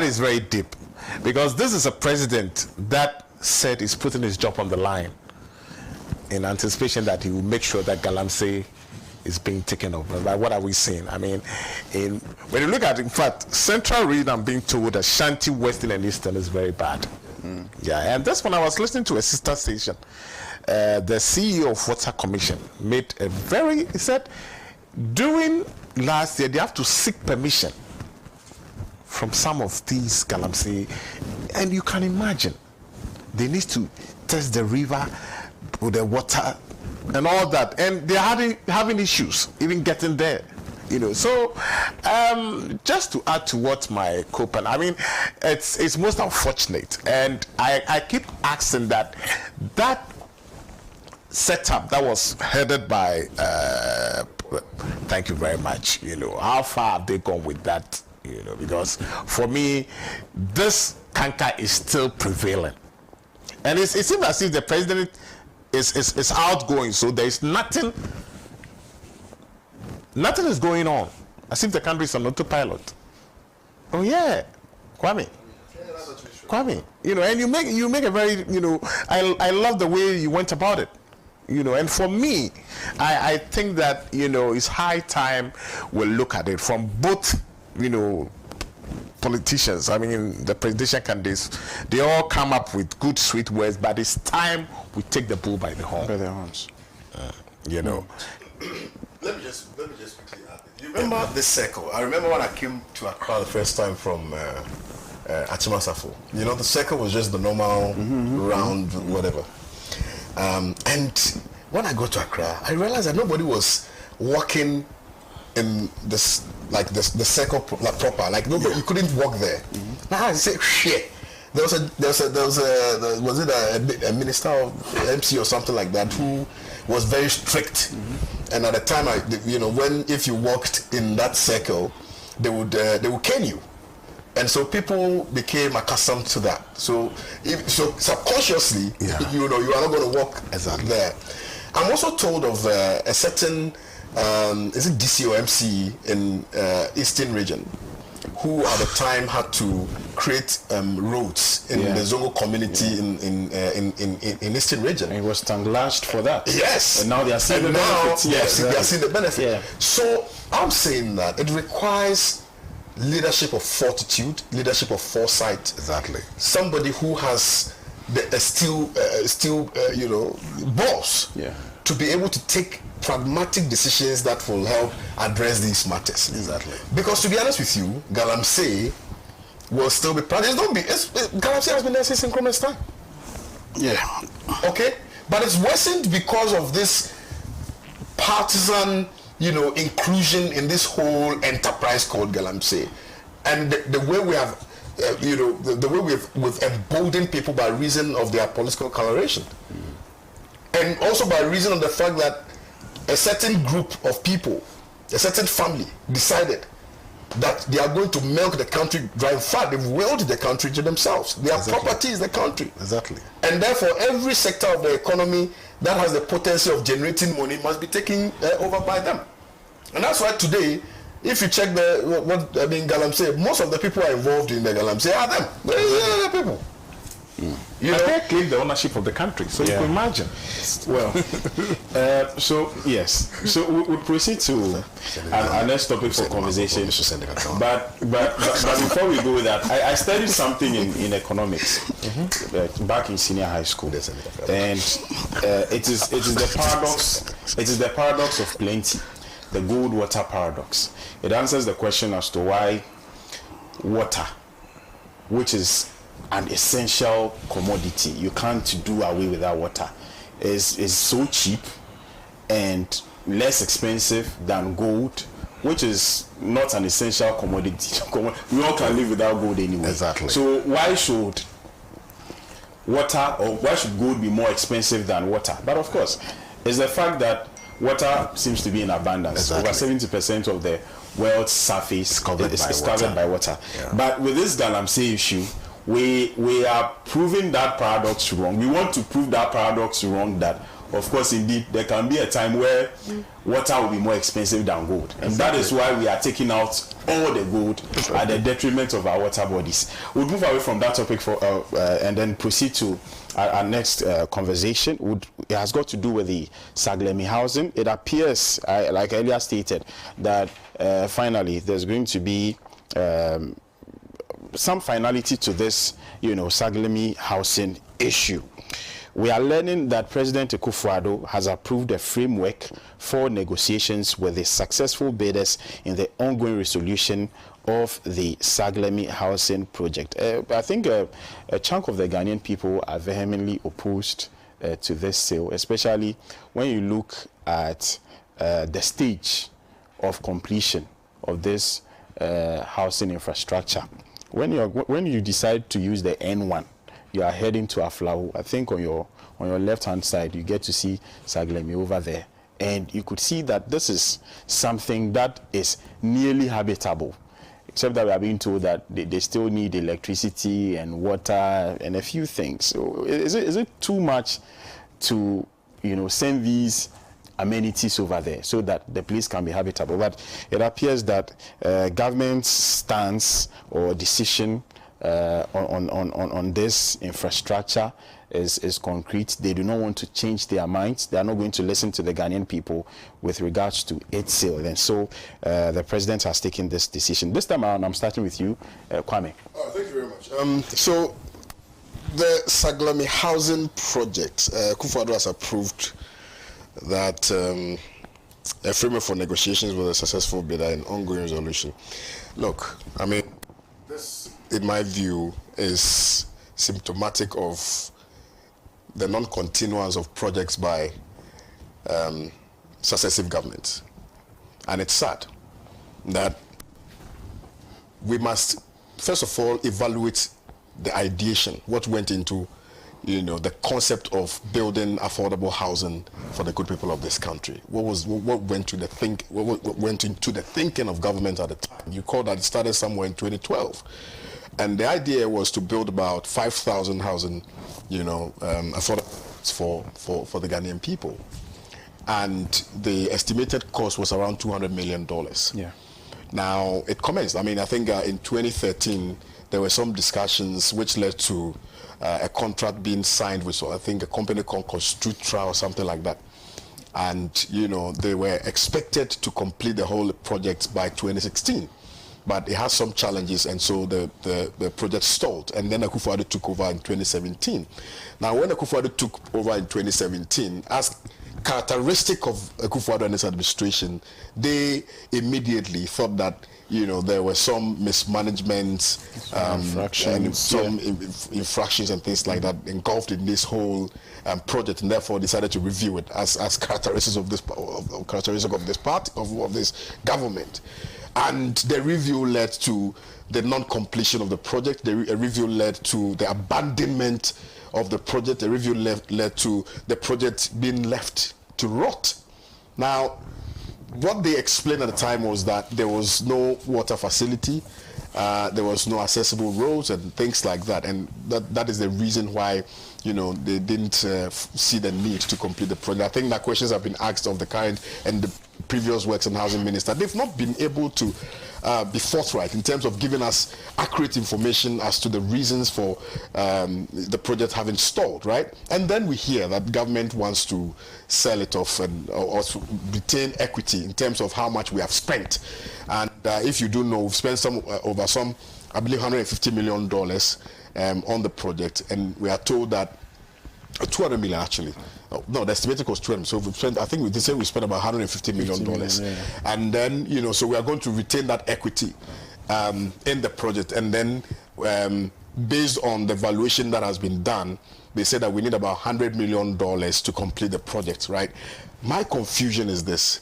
D: is very deep, because this is a president that said he's putting his job on the line in anticipation that he will make sure that Galamsey is being taken over. But what are we seeing? I mean, when you look at, in fact, Central Region, I'm being told that Shanti, Western and Eastern is very bad. Yeah, and that's when I was listening to a sister station. The CEO of Water Commission made a he said, during last year, they have to seek permission from some of these Galamsey, and you can imagine, they need to test the river with the water and all that, and they're having issues even getting there. So just to add to what my co-pan, I mean, it's most unfortunate, and I keep asking that setup that was headed by thank you very much, how far have they gone with that, because for me this canker is still prevailing, and it seems as if the president is outgoing, so there is nothing is going on, as if the country is on autopilot. Oh yeah, Kwame, and you make a very, I love the way you went about it, and for me, I think that, it's high time we'll look at it from both, politicians. I mean, the presidential candidates, they all come up with good, sweet words, but it's time we take the bull by the horn.
A: By their horns.
C: Let me just quickly add. You remember this circle? I remember when I came to Accra the first time from Achimasafo. The circle was just the normal round, whatever. And when I got to Accra, I realized that nobody was walking in this, like the circle proper. Like nobody, you couldn't walk there. Now I say, shit. There was a minister of MC or something like that who was very strict, and at the time, if you walked in that circle, they would cane you, and so people became accustomed to that. So subconsciously, you are not going to walk there. I'm also told of a certain is it DC or MC in Eastern region, who at the time had to create roads in the Zongo community in Eastern region.
A: And he was lashed for that.
C: Yes.
A: And now they are seeing the benefits.
C: Yes, they are seeing the benefit.
A: Yeah.
C: So I'm saying that it requires leadership of fortitude, leadership of foresight.
D: Exactly.
C: Somebody who has balls to be able to take pragmatic decisions that will help address these matters.
D: Exactly.
C: Because to be honest with you, Galamsey will still be practiced. Galamsey has been there since Nkrumah's time.
B: Yeah.
C: Okay? But it's worsened because of this partisan, inclusion in this whole enterprise called Galamsey. And the way we have, the way we've emboldened people by reason of their political coloration. And also by reason of the fact that a certain group of people, a certain family decided that they are going to milk the country dry. In fact, they've willed the country to themselves. Their property is the country.
D: Exactly.
C: And therefore, every sector of the economy that has the potential of generating money must be taken over by them. And that's why today, if you check Galamsey, most of the people who are involved in the Galamsey are them. They're the people.
A: They claim the ownership of the country, so you can imagine. Well, so we'll proceed to our next topic for conversation. But before we go with that, I studied something in economics back in senior high school, and it is the paradox. It is the paradox of plenty, the gold water paradox. It answers the question as to why water, which is an essential commodity, you can't do away without water, is so cheap and less expensive than gold, which is not an essential commodity. We all can live without gold anyway.
D: Exactly.
A: So why should gold be more expensive than water? But of course, it's the fact that water seems to be in abundance. Over 70% of the world's surface is covered by water.
D: Yeah.
A: But with this Galamsey issue, we are proving that paradox wrong. We want to prove that paradox wrong, that of course, indeed, there can be a time where water will be more expensive than gold. And that is why we are taking out all the gold at the detriment of our water bodies. We'll move away from that topic and then proceed to our next conversation. It has got to do with the Saglemi housing. It appears, like earlier stated, that finally there's going to be some finality to this, Saglemi housing issue. We are learning that President Akufo-Addo has approved a framework for negotiations with the successful bidders in the ongoing resolution of the Saglemi housing project. I think a chunk of the Ghanaian people are vehemently opposed to this sale, especially when you look at the stage of completion of this housing infrastructure. When you decide to use the N1, you are heading to Aflau. I think on your left-hand side, you get to see Saglemi over there. And you could see that this is something that is nearly habitable, except that we are being told that they still need electricity and water and a few things. So is it too much to, send these amenities over there so that the place can be habitable? But it appears that government's stance or decision on this infrastructure is concrete. They do not want to change their minds. They are not going to listen to the Ghanaian people with regards to its sale. And so the president has taken this decision. This time around, I'm starting with you, Kwame.
C: Thank you very much. So the Saglemi housing project, Akufo-Addo has approved that a framework for negotiations with a successful bidder in ongoing resolution. Look, I mean, this, in my view, is symptomatic of the non-continuance of projects by successive governments. And it's sad that we must, first of all, evaluate the ideation, what went into, the concept of building affordable housing for the good people of this country. What went into the thinking of government at the time? You call that it started somewhere in 2012. And the idea was to build about 5,000 housing, affordable for the Ghanaian people. And the estimated cost was around $200 million.
A: Yeah.
C: Now, it commenced. I mean, I think in 2013, there were some discussions which led to a contract being signed with, I think, a company called Construtra or something like that. And, they were expected to complete the whole project by 2016. But it has some challenges, and so the project stalled. And then Akufo-Addo took over in 2017. Now, when Akufo-Addo took over in 2017, as characteristic of Akufo-Addo and his administration, they immediately thought that there were some mismanagement, infractions and things like that engulfed in this whole project, and therefore decided to review it as characteristics of this this government. And the review led to the non-completion of the project. The review led to the abandonment of the project. The review led to the project being left to rot. Now, what they explained at the time was that there was no water facility, there was no accessible roads and things like that. And that is the reason why, they didn't see the need to complete the project. I think that questions have been asked of the current and the previous Works and Housing Minister. They've not been able to be forthright in terms of giving us accurate information as to the reasons for the project having stalled, right? And then we hear that government wants to sell it off or to retain equity in terms of how much we have spent. And if you do know, we've spent over I believe, $150 million on the project, and we are told that 200 million actually. No, the estimated was 200. So we spent, I think we spent about $150 million. And then, so we are going to retain that equity in the project. And then based on the valuation that has been done, they said that we need about $100 million to complete the project, right? My confusion is this.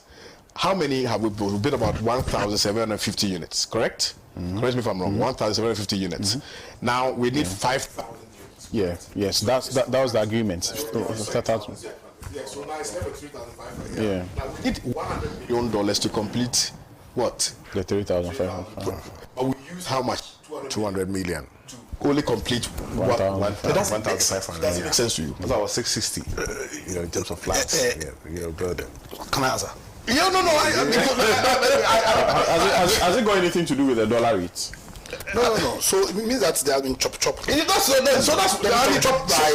C: How many have we built? We built about 1,750 units, correct? Mm-hmm. Correct me if I'm wrong, 1,750 units. Mm-hmm. Now we need 5,000 units.
A: Yeah, yes, that was the agreement.
C: So now it's never 3,500.
A: Yeah.
C: Now we need $100 million to complete what?
A: The 3,500.
C: But we use how much?
D: 200 million.
C: only complete
D: 1,500.
C: Does it make sense to you?
D: I thought it was 660, in terms of flats, building.
B: Can I answer?
C: Yeah, no.
A: Has it got anything to do with the dollar rate?
B: No. So it means that they have been chop.
C: So that's the only chopped
B: by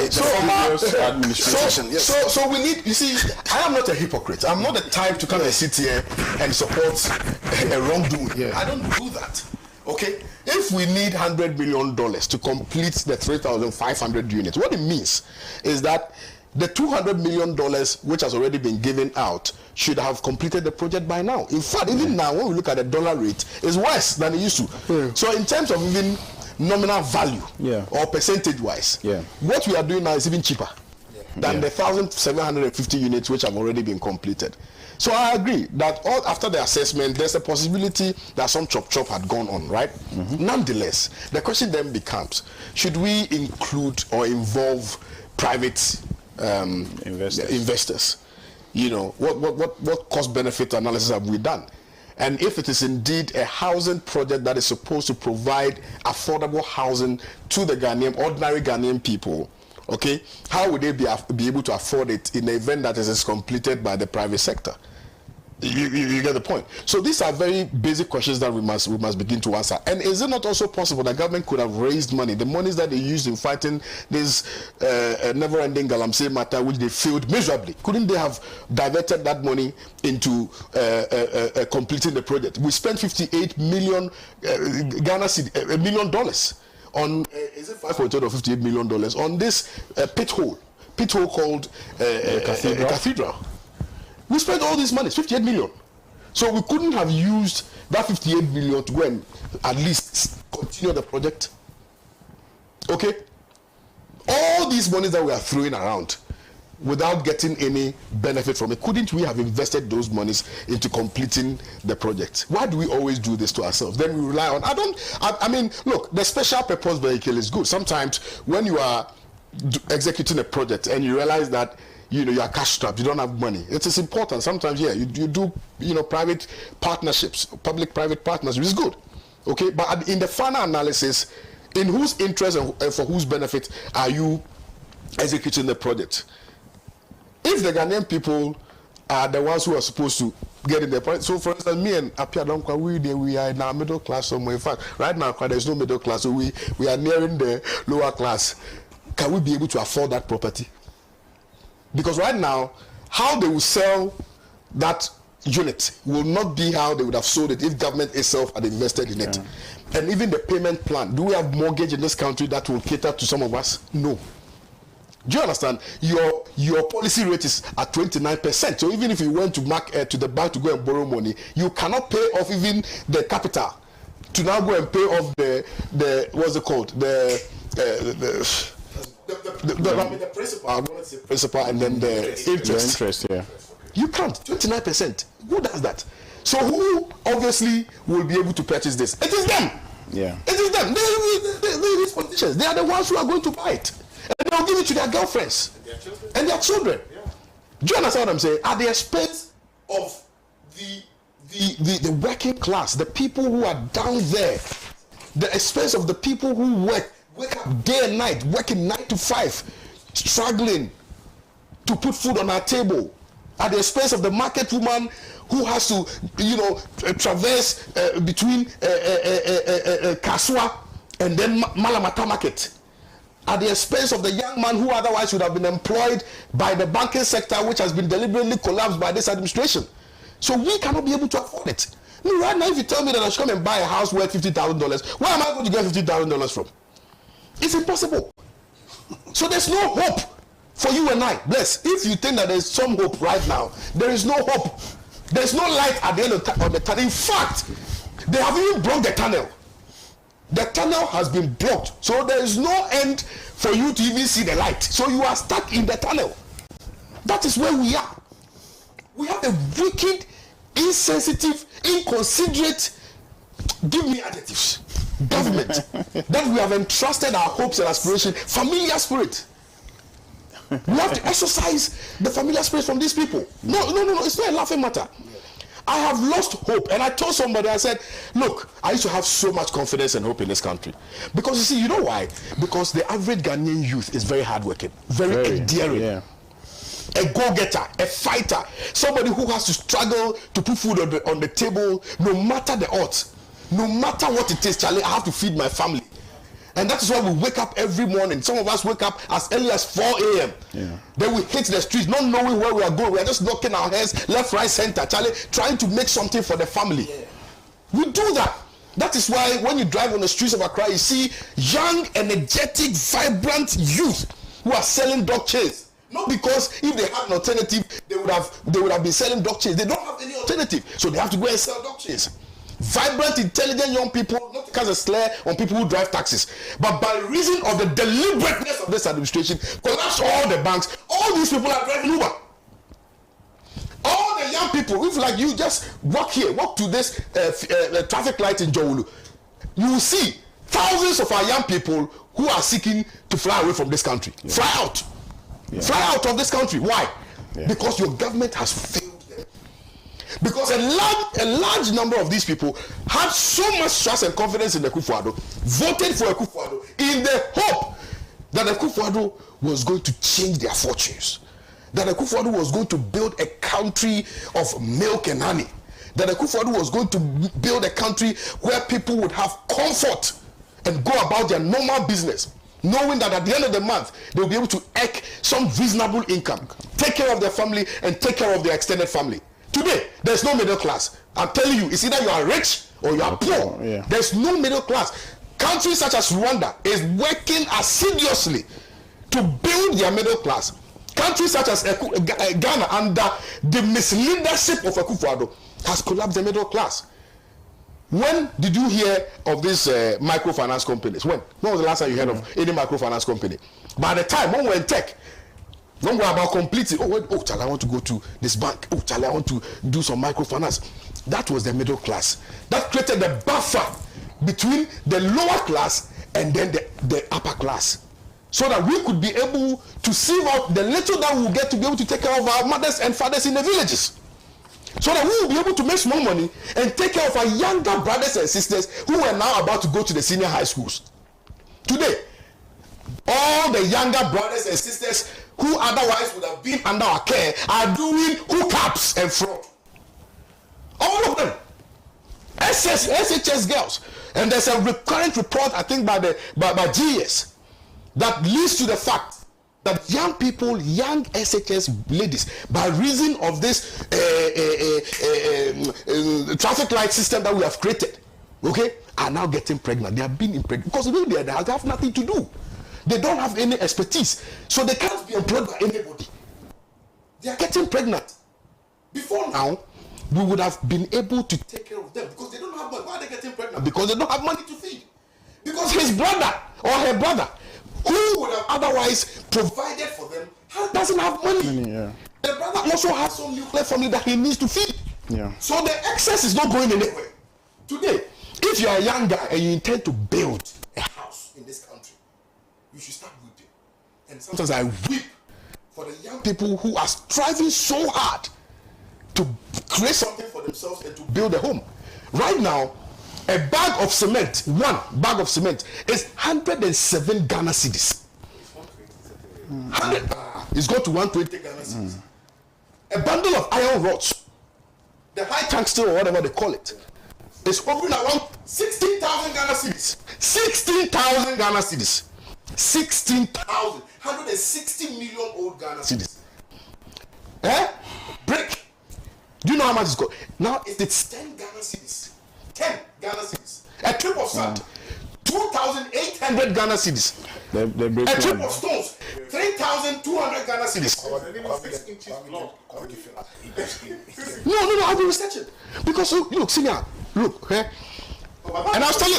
B: the former administration. Yes.
C: So we need. You see, I am not a hypocrite. I'm not the type to come and sit here and support a wrongdoing.
B: Yeah.
C: I don't do that. Okay. If we need $100 million to complete the 3,500 units, what it means is that the $200 million which has already been given out should have completed the project by now. In fact, even now, when we look at the dollar rate, it's worse than it used to. So in terms of even nominal value or percentage-wise, what we are doing now is even cheaper than the 1,750 units which have already been completed. So I agree that after the assessment, there's a possibility that some chop had gone on, right? Nonetheless, the question then becomes, should we include or involve private investors? What cost benefit analysis have we done? And if it is indeed a housing project that is supposed to provide affordable housing to the ordinary Ghanaian people, okay, how would they be able to afford it in the event that it is completed by the private sector? You get the point. So these are very basic questions that we must begin to answer. And is it not also possible that government could have raised money, the monies that they used in fighting this never-ending Galamsey matter, which they failed miserably? Couldn't they have diverted that money into completing the project? We spent 58 million $1 million on is it 5.8 or 58 million dollars on this pit hole called cathedral. We spent all this money, 58 million. So we couldn't have used that 58 million to go and at least continue the project. Okay? All these monies that we are throwing around without getting any benefit from it, couldn't we have invested those monies into completing the project? Why do we always do this to ourselves? Then we rely on, I mean, look, the special purpose vehicle is good. Sometimes when you are executing a project and you realize that you are cash strapped, you don't have money. It is important. Sometimes, you do, private partnerships, public-private partnerships. It's good, okay? But in the final analysis, in whose interest and for whose benefit are you executing the project? If the Ghanaian people are the ones who are supposed to get in the project, so for instance, me and Apia Donkwa, we are in our middle class somewhere. In fact, right now, there's no middle class, so we are nearing the lower class. Can we be able to afford that property? Because right now, how they will sell that unit will not be how they would have sold it if government itself had invested in it. And even the payment plan, do we have mortgage in this country that will cater to some of us? No. Do you understand? Your policy rate is at 29%. So even if you went to the bank to go and borrow money, you cannot pay off even the capital to now go and pay off the what's it called? The principal. I want to say principal and then the interest.
A: The interest, yeah.
C: You can't. 29%. Who does that? So who obviously will be able to purchase this? It is them.
A: Yeah.
C: It is them. These politicians. They are the ones who are going to buy it, and they'll give it to their girlfriends and their children. Yeah. Do you understand what I'm saying? At the expense of the working class, the people who are down there, the expense of the people who wake up day and night, working 9 to 5, struggling to put food on our table, at the expense of the market woman who has to, traverse between Kaswa and then Malamata market, at the expense of the young man who otherwise would have been employed by the banking sector, which has been deliberately collapsed by this administration. So we cannot be able to afford it. I mean, right now, if you tell me that I should come and buy a house worth $50,000, where am I going to get $50,000 from? It's impossible. So there's no hope for you and I. Bless. If you think that there's some hope right now, there is no hope. There's no light at the end of the tunnel. In fact, they have even blocked the tunnel. The tunnel has been blocked. So there is no end for you to even see the light. So you are stuck in the tunnel. That is where we are. We have a wicked, insensitive, inconsiderate, give me adjectives, government that we have entrusted our hopes and aspirations, familiar spirit. We have to exercise the familiar spirit from these people. No, it's not a laughing matter. I have lost hope. And I told somebody, I said, look, I used to have so much confidence and hope in this country. Because you see, you know why? Because the average Ghanaian youth is very hardworking, very endearing.
A: Yeah.
C: A go-getter, a fighter, somebody who has to struggle to put food on the table, no matter the odds, no matter what it is, Charlie, I have to feed my family. And that is why we wake up every morning. Some of us wake up as early as 4 a.m.
A: Yeah.
C: Then we hit the streets, not knowing where we are going. We are just knocking our heads left, right, center, Charlie, trying to make something for the family. Yeah. We do that. That is why when you drive on the streets of Accra, you see young, energetic, vibrant youth who are selling dog chains. Not because if they had an alternative, they would have been selling dog chains. They don't have any alternative, so they have to go and sell dog chains. Vibrant, intelligent young people, not to cast a slur on people who drive taxis, but by reason of the deliberateness of this administration, collapse all the banks. All these people are driving Uber. All the young people, if like you just walk to this traffic light in Jowulu, you will see thousands of our young people who are seeking to fly away from this country. Yeah. Fly out. Yeah. Fly out of this country. Why? Yeah. Because your government has failed them. Because a large number of these people had so much trust and confidence in the Akufo-Addo, voted for Akufo-Addo in the hope that Akufo-Addo was going to change their fortunes, that Akufo-Addo was going to build a country of milk and honey, that Akufo-Addo was going to build a country where people would have comfort and go about their normal business, knowing that at the end of the month they will be able to eke some reasonable income, take care of their family and take care of their extended family. Today, there's no middle class. I'm telling you, it's either you are rich or you are poor. Yeah. There's no middle class. Countries such as Rwanda is working assiduously to build their middle class. Countries such as Ghana, under the misleadership of Akufo-Addo, has collapsed the middle class. When did you hear of these microfinance companies? When was the last time you heard of any microfinance company? By the time when we're in tech, don't go about completing. Oh, Charlie, I want to go to this bank. Oh, Charlie, I want to do some microfinance. That was the middle class. That created the buffer between the lower class and then the upper class, so that we could be able to sieve out the little that we will get to be able to take care of our mothers and fathers in the villages, so that we will be able to make small money and take care of our younger brothers and sisters who are now about to go to the senior high schools. Today, all the younger brothers and sisters who otherwise would have been under our care are doing hookups and fraud. All of them. SHS girls. And there's a recurrent report, I think, by GS that leads to the fact that young people, young SHS ladies, by reason of this traffic light system that we have created, okay, are now getting pregnant. They are being impregnated because they have nothing to do. They don't have any expertise, so they can't be employed by anybody. They are getting pregnant. Before now, we would have been able to take care of them because they don't have money. Why are they getting pregnant? Because they don't have money to feed. Because his brother or her brother, who would have otherwise provided for them, doesn't have money.
A: Yeah.
C: The brother also has some nuclear family that he needs to feed.
A: Yeah.
C: So the excess is not going anywhere. Today, if you are a young guy and you intend to build a house in this country, you should start building. And sometimes I weep for the young people who are striving so hard to create something for themselves and to build a home. Right now, a bag of cement, one bag of cement, is 107 Ghana cedis. It's got to 120 Ghana cedis. A bundle of iron rods, the high tank steel or whatever they call it, is hovering around 16,000 Ghana cedis. 16,000 Ghana cedis. 16,000, 160 million old Ghana cedis. Brick. Do you know how much it's got? Now it's 10 Ghana cedis. 10 Ghana cedis. A trip of sand, 2,800 Ghana cedis. A trip of stones, 3,200 Ghana cedis. No, I've been researching. Because look, senior, look, and I'll tell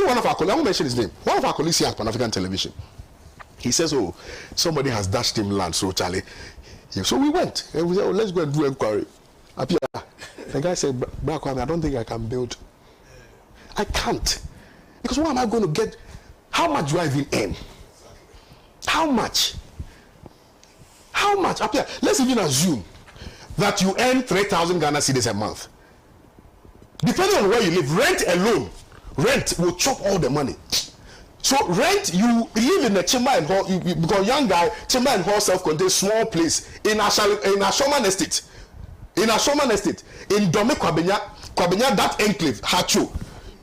C: you one of our colleagues, I won't mention his name. One of our colleagues here at Pan-African Television, he says, oh, somebody has dashed him land, so Charlie. So we went, and we said, oh, let's go and do inquiry. Up here. The guy said, I don't think I can build. I can't. Because what am I going to get? How much do I even earn? How much? Up here. Let's even assume that you earn 3,000 Ghana cedis a month. Depending on where you live, rent alone, rent will chop all the money. So rent, you live in a chamber and hall, because young guy, chamber and hall self-contained small place in Ashoman Estate. In Ashoman Estate, in Dome Kwabenya, that enclave, Hacho.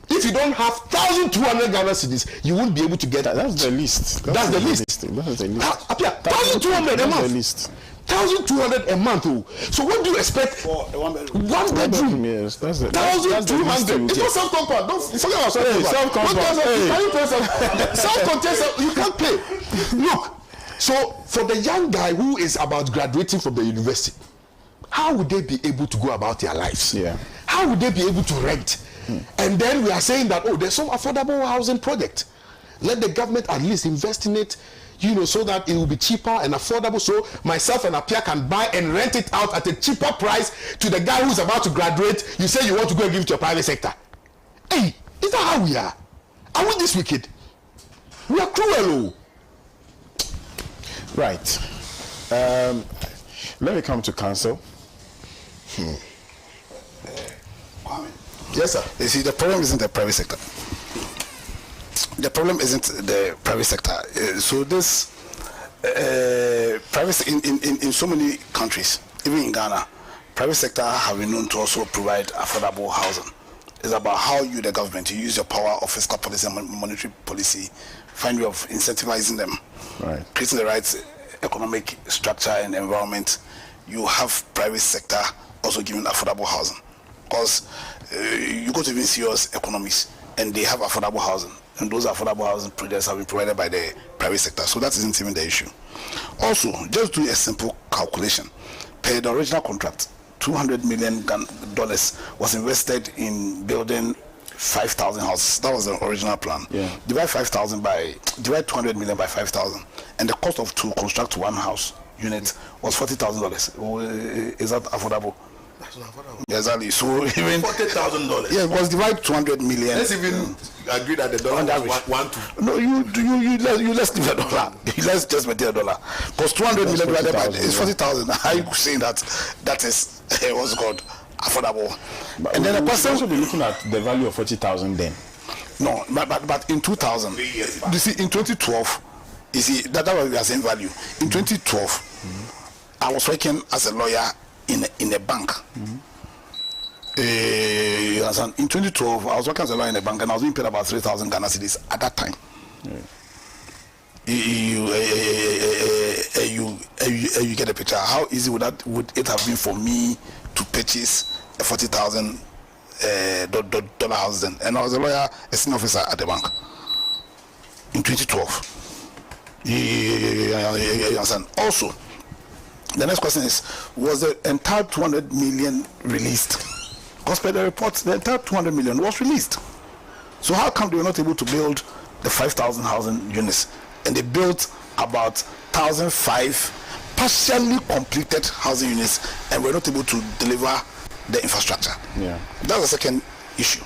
C: If you don't have 1,200 Ghana cedis, you won't be able to get that.
A: That's the least.
C: That's the least.
A: That's the least.
C: 1,200 a month.
A: The least.
C: 1,200 a month. Oh. So what do you expect
B: for one bedroom?
C: One bedroom.
A: Yes, that's the
C: 1,200. It's not self-compound. Don't forget about self-compound. Self-contained. You can't pay. Look. So for the young guy who is about graduating from the university, how would they be able to go about their lives?
A: Yeah.
C: How would they be able to rent? And then we are saying that, oh, there's some affordable housing project. Let the government at least invest in it, so that it will be cheaper and affordable, so myself and Apia can buy and rent it out at a cheaper price to the guy who's about to graduate. You say you want to go and give it to your private sector. Hey, is that how we are? Are we this wicked? We are cruel.
A: Right. Let me come to council.
B: Yes, sir. You see, the problem isn't the private sector. The problem isn't the private sector. So this private in so many countries, even in Ghana, private sector have been known to also provide affordable housing. It's about how you, the government, you use your power of fiscal policy and monetary policy, find way of incentivizing them,
A: right,
B: creating the right economic structure and environment. You have private sector also giving affordable housing, because you go to even serious economies and they have affordable housing, and those affordable housing projects have been provided by the private sector. So that isn't even the issue. Also, just do a simple calculation. Per the original contract, $200 million was invested in building 5,000 houses. That was the original plan.
A: Yeah.
B: Divide 200 million by 5,000, and the cost of to construct one house unit was $40,000. Is that affordable?
C: That's not affordable.
B: Exactly. So even
C: $40,000.
B: yeah, it was divided 200 million.
C: Let's even agree that the dollar was one to.
B: No, you let's leave the dollar. Let's just maintain the dollar. Because 200 million divided by is 40,000. How are you saying that is what's called affordable?
A: But
B: and then the person
A: also be looking at the value of 40,000 then.
B: No, but in 2000, you see, in 2012, you see that was the same value. In 2012, I was working as a lawyer in a bank. You understand? In 2012, I was working as a lawyer in a bank, and I was being paid about 3,000 Ghana cedis at that time. You get a picture. How easy would it have been for me to purchase a $40,000 house then? And I was a lawyer, a senior officer at the bank in 2012. You understand? Also, the next question is, was the entire 200 million released? Because per the reports, the entire 200 million was released. So how come they were not able to build the 5,000 housing units? And they built about 1,005 partially completed housing units, and were not able to deliver the infrastructure.
A: Yeah.
B: That's the second issue.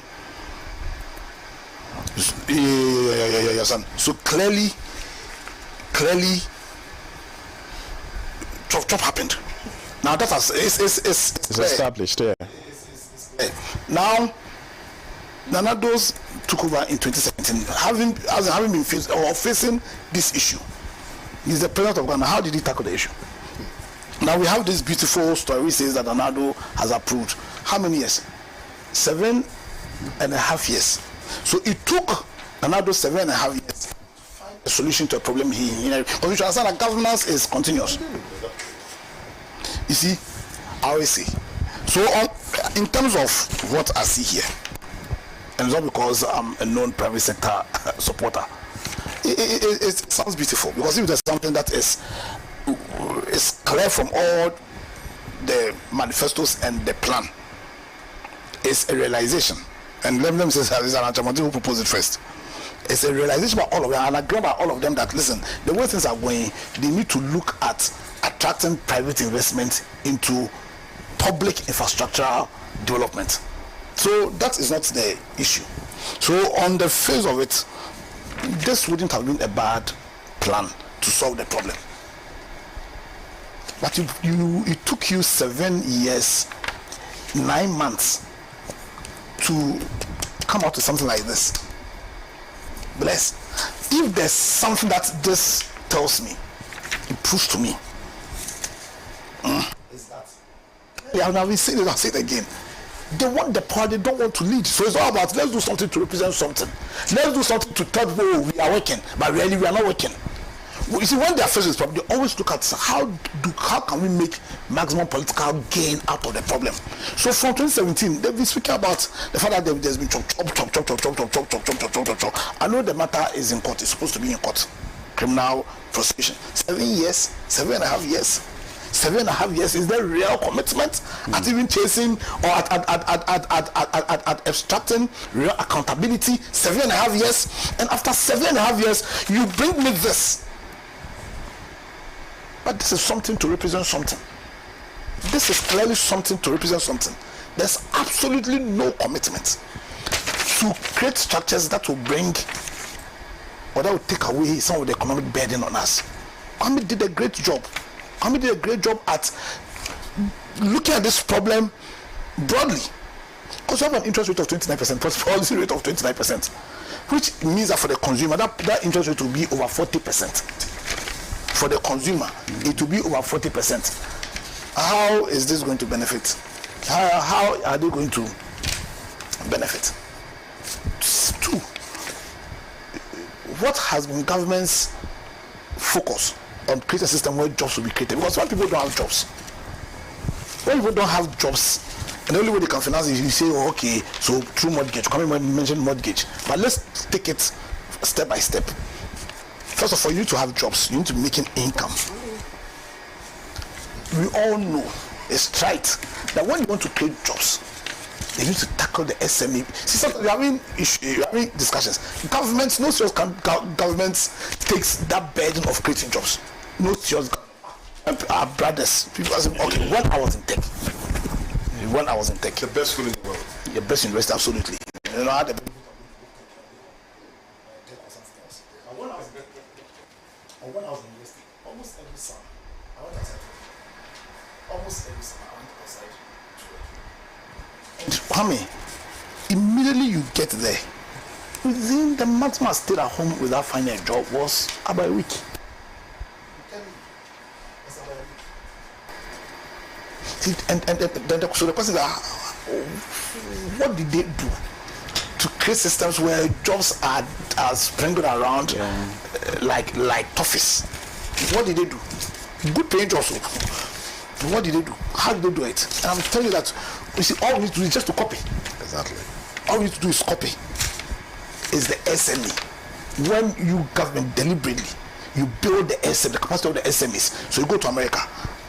B: So clearly, chop happened. Now that it's
A: established. Yeah.
B: Now, Nana Addo took over in 2017, having been facing this issue. He's the president of Ghana. How did he tackle the issue? Now we have this beautiful story which says that Nana Addo has approved how many years? 7.5 years. So it took Nana Addo 7.5 years to find a solution to a problem he inherited. But we should understand that governance is continuous. You see, I always say. So in terms of what I see here, and it's not because I'm a known private sector supporter, it sounds beautiful, because if there's something that is clear from all the manifestos and the plan, it's a realization. And let me say this, and who proposed it first. It's a realization by all of them, and I agree by all of them that, listen, the way things are going, they need to look at attracting private investment into public infrastructure development. So that is not the issue. So on the face of it, this wouldn't have been a bad plan to solve the problem. But it took you 7 years, 9 months to come out with something like this. Bless. If there's something that this tells me, it proves to me, is that. Yeah, I've been saying it, I'll say it again. They want the power, they don't want to lead. So it's all about, let's do something to represent something. Let's do something to tell people, oh, we are working, but really we are not working. You see, when they are faced with this problem, they always look at how can we make maximum political gain out of the problem. So from 2017, they've been speaking about the fact that there's been chop. I know the matter is in court, it's supposed to be in court. Criminal prosecution. 7 years, 7.5 years. 7.5 years, is there real commitment at even chasing or at extracting real accountability? 7.5 years, and after 7.5 years you bring me this. But this is something to represent something. This is clearly something to represent something. There's absolutely no commitment to create structures that will bring or that will take away some of the economic burden on us. Kwame did a great job. Kwame did a great job at looking at this problem broadly. Because you have an interest rate of 29%, plus policy rate of 29%, which means that for the consumer, that interest rate will be over 40%. For the consumer, it will be over 40%. How is this going to benefit? How are they going to benefit? 2. What has been government's focus on creating a system where jobs will be created? Because when people don't have jobs, and the only way they can finance it, you say, oh, okay, so through mortgage. Come and mention mortgage, but let's take it step by step. First of all, you need to have jobs. You need to be making income. We all know, it's right, that when you want to create jobs, you need to tackle the SME. See, sometimes you're having discussions. Governments, no serious governments takes that burden of creating jobs. No serious. Our brothers, people are saying, okay, when I was in tech.
C: The best school in the world.
B: The best university, absolutely. You know, I had the when I was in university, almost every summer, I went outside. Almost every summer, I went outside to work. And Kwame, immediately you get there, within the maximum I stayed at home without finding a job was about a week. So the question is, what did they do to create systems where jobs are sprinkled around like toffees? What did they do? Good paying jobs. What did they do? How did they do it? And I'm telling you that, you see, all we need to do is just to copy.
C: Exactly.
B: All we need to do is copy. Is the SME. When you government deliberately, you build the SME, the capacity of the SMEs. So you go to America.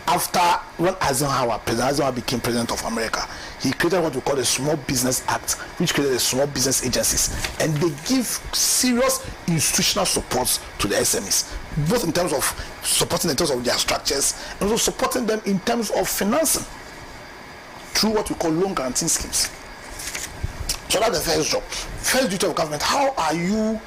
B: After when President Eisenhower became president of America, he created what we call the Small Business Act, which created the small business agencies, and they give serious institutional support to the SMEs, both in terms of supporting in terms of their structures and also supporting them in terms of financing through what we call loan guarantee schemes. So that's the first job. First duty of government: how are you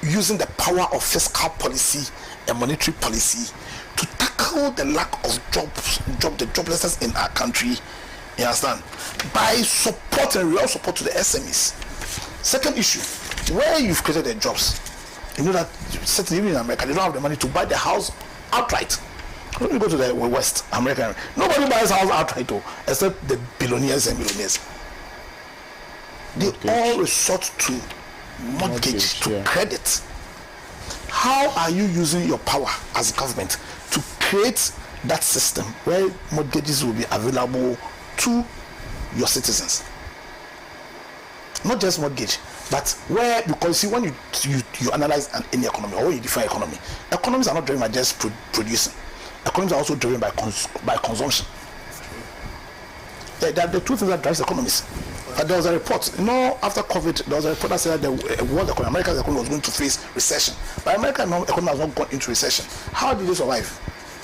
B: using the power of fiscal policy and monetary policy to tackle the lack of jobs, the joblessness in our country? You understand? By supporting, real support to the SMEs. Second issue, where you've created the jobs, you know that certainly even in America, they don't have the money to buy the house outright. When you go to the West America, nobody buys house outright, except the billionaires and millionaires. They all resort to mortgage, to credit. How are you using your power as a government to create that system where mortgages will be available to your citizens? Not just mortgage, but where, because see, when you analyze any economy, or when you define economy, economies are not driven by just producing. Economies are also driven by consumption. There are the two things that drives economies. There was a report, after COVID, there was a report that said that the world economy, America's economy was going to face recession. But American economy has not gone into recession. How did they survive?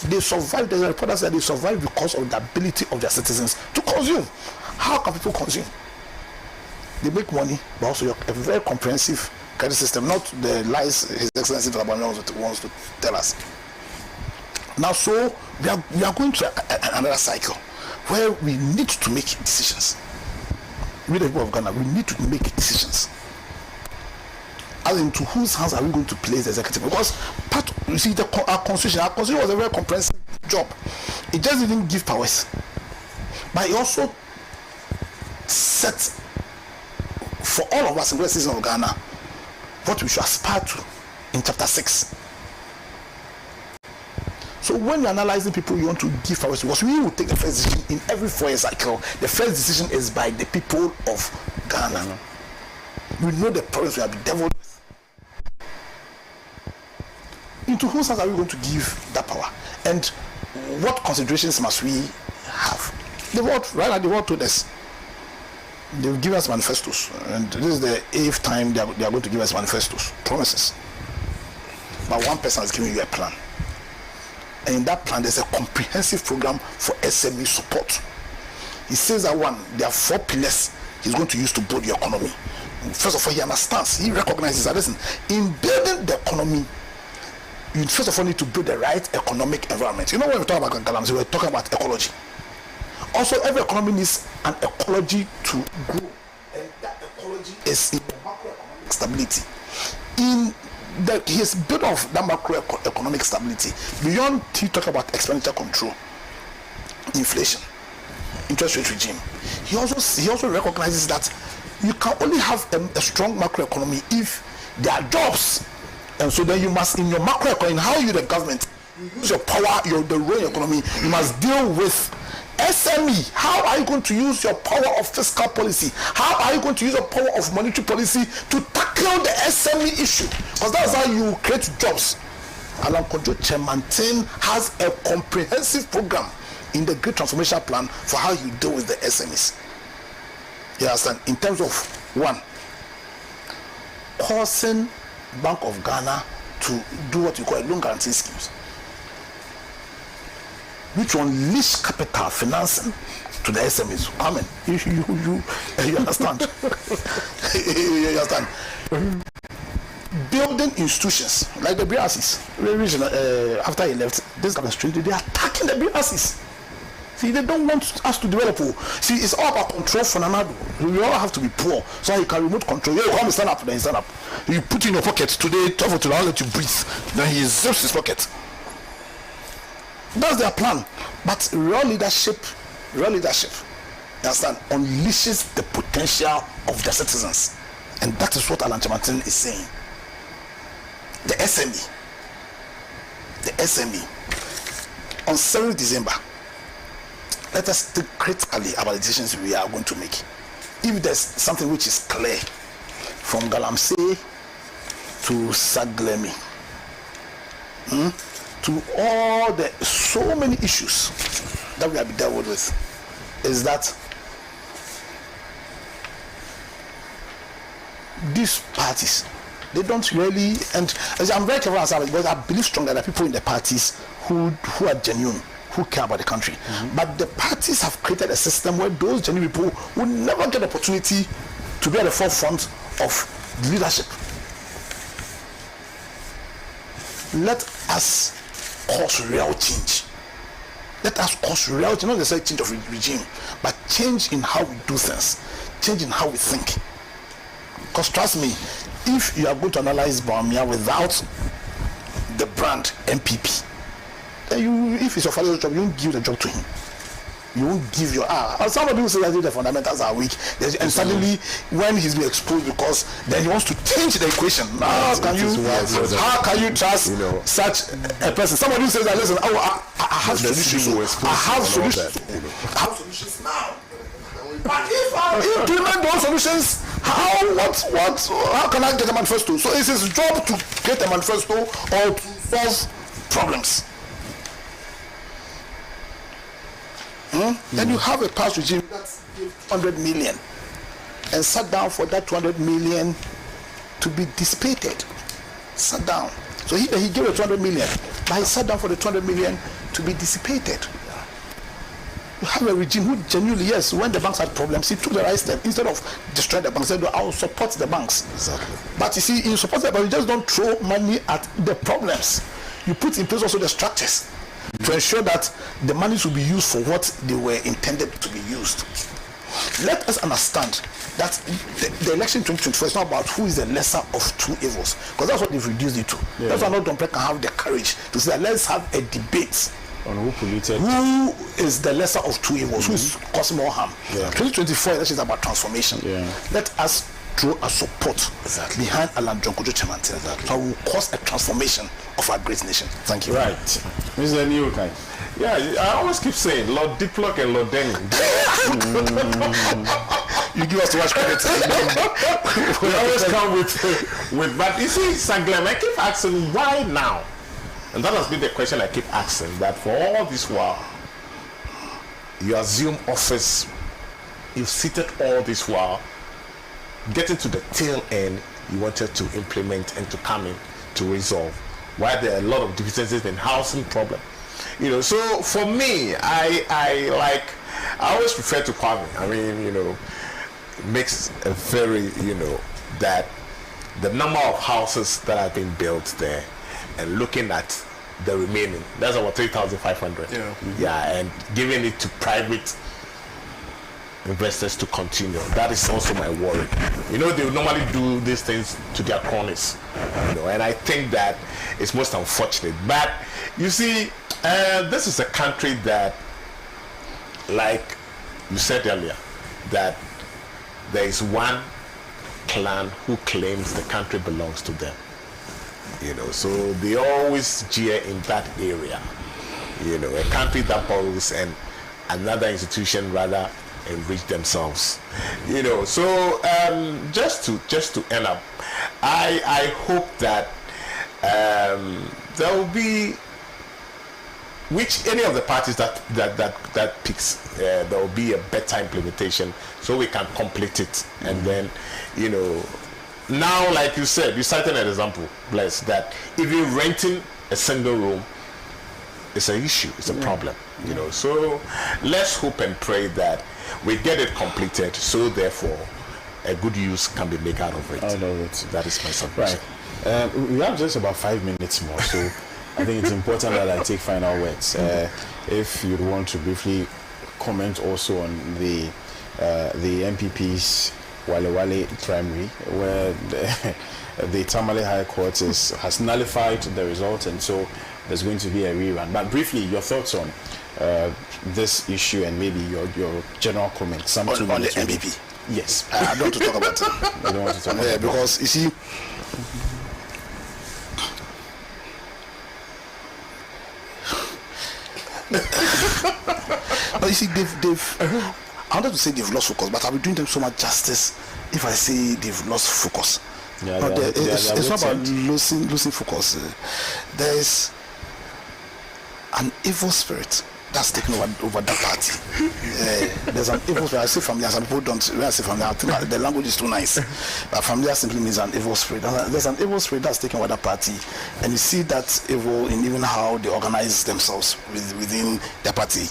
B: They survived. There's a report that said they survived because of the ability of their citizens to consume. How can people consume? They make money, but also a very comprehensive credit system, not the lies His Excellency wants to tell us. Now, so we are going to another cycle where we need to make decisions. We the people of Ghana, we need to make decisions. As into whose hands are we going to place the executive? Because you see, our constitution was a very comprehensive job. It just didn't give powers, but it also set for all of us in the citizens of Ghana what we should aspire to in chapter 6. So when you're analyzing people you want to give powers, because we will take the first decision in every 4-year cycle. The first decision is by the people of Ghana. We know the problems we have been dealt with. Into whose hands are we going to give that power? And what considerations must we have? The world, right now, the world told us. They've given us manifestos, and this is the 8th time they are going to give us manifestos, promises. But one person is giving you a plan. And in that plan, there's a comprehensive program for SME support. He says that there are 4 pillars he's going to use to build the economy. First of all, he understands, he recognizes that, listen, in building the economy, you first of all need to build the right economic environment. You know, when we talk about Galamsey, we're talking about ecology. Also, every economy needs an ecology to grow, and that ecology is in the macroeconomic stability. He has built off that macroeconomic stability. Beyond, he talk about expenditure control, inflation, interest rate regime. He also recognizes that you can only have a strong macroeconomy if there are jobs, and so then you must, in your macroeconomy, how you the government, you use your power, the role in your economy, you must deal with SME. How are you going to use your power of fiscal policy? How are you going to use your power of monetary policy to tackle the SME issue? Because that's how you create jobs. Alan Kojo Chemantin has a comprehensive program in the Great Transformation Plan for how you deal with the SMEs. You understand? In terms of, 1, causing Bank of Ghana to do what you call loan guarantee schemes, which will unleash capital financing to the SMEs. Amen. You understand? You understand? Building institutions like the BRCs. After he left, this government street, they are attacking the BRCs. See, they don't want us to develop. See, it's all about control for Nanado. We all have to be poor, so you can remote control. You come stand up, then stand up. You put in your pocket today, 12 to let you breathe. Then he zips his pocket. That's their plan. But real leadership, you understand, unleashes the potential of the citizens. And that is what Alan Chemantin is saying. The SME. On 7th December, let us think critically about the decisions we are going to make. If there's something which is clear, from Galamsey to Saglemi, to all the so many issues that we have dealt with, is that these parties, they don't really, and I'm very careful about it, because I believe strongly that people in the parties who are genuine, who care about the country. But the parties have created a system where those genuine people will never get the opportunity to be at the forefront of leadership. Let us cause real change. Let us cause real change, not necessarily change of regime, but change in how we do things, change in how we think. Because trust me, if you are going to analyze Bawumia without the brand MPP, then if it's your father's job, you won't give the job to him. You won't give your somebody who says that the fundamentals are weak, and suddenly when he's been exposed, because then he wants to change the equation. How can you trust such a person? Somebody who says that, listen, I have solutions. I have solutions now. But if implement those solutions, how can I get a manifesto? So it's his job to get a manifesto or to solve problems. Then you have a past regime that gave 200 million and sat down for that 200 million to be dissipated. Sat down. So he gave the 200 million, but he sat down for the 200 million to be dissipated. You have a regime who genuinely, yes, when the banks had problems, he took the right step. Instead of destroying the banks, he said, I'll support the banks. Exactly. But you see, you support them, but you just don't throw money at the problems. You put in place also the structures. to ensure that the monies will be used for what they were intended to be used. Let us understand that the election 2024 is not about who is the lesser of two evils, because that's what they've reduced it to. That's why Lord Dompe can have the courage to say, let's have a debate
A: on
B: who is the lesser of two evils, who is causing more harm. 2024 election is about transformation. Let us throw our support behind Alan John Kojo Chemante, so we will cause a transformation of our great nation. Thank you.
A: Right. Mr. Newkai.
E: Yeah, I always keep saying Lord Diplock and Lord Denny.
B: You give us too much credit.
E: We always come with but you see, Saglemi, I keep asking why now? And that has been the question I keep asking, that for all this while, you assume office, you've seated all this while, getting to the tail end, you wanted to implement and to come in to resolve. Why there are a lot of deficiencies in housing problem. You know, so for me, I always refer to Kwame. I mean, you know, makes a very, you know, that the number of houses that have been built there and looking at the remaining, that's about 3,500. Yeah, and giving it to private investors to continue. That is also my worry. You know, they normally do these things to their cronies, you know, and I think that it's most unfortunate. But you see, this is a country that, like you said earlier, that there is one clan who claims the country belongs to them. You know, so they always jeer in that area. You know, a country that borrows and another institution rather enrich themselves. You know, so just to end up, I hope that there will be, which any of the parties that picks, there will be a better implementation so we can complete it. And then, you know, now, like you said, you cited an example, Bless, that even renting a single room is an issue, it's a problem, you know. So let's hope and pray that we get it completed, so therefore a good use can be made out of it. That is my submission.
A: Right. We have just about 5 minutes more, so I think it's important that I take final words. If you'd want to briefly comment also on the MPP's Wale primary, where the Tamale High Court has nullified the result, and so there's going to be a rerun. But briefly, your thoughts on this issue and maybe your general comments.
B: On the MPP?
A: Yes.
B: I don't want to talk about it.
A: I don't want to talk about it.
B: Because, you see, but you see, they've I wanted to say they've lost focus, but I'll be doing them so much justice if I say they've lost focus. It's not about losing focus. There is an evil spirit that's taken over that party. There's an evil spirit. I say familiar, some people don't. When I say familiar, I think the language is too nice. But familiar simply means an evil spirit. There's an evil spirit that's taken over that party, and you see that evil in even how they organize themselves within their party.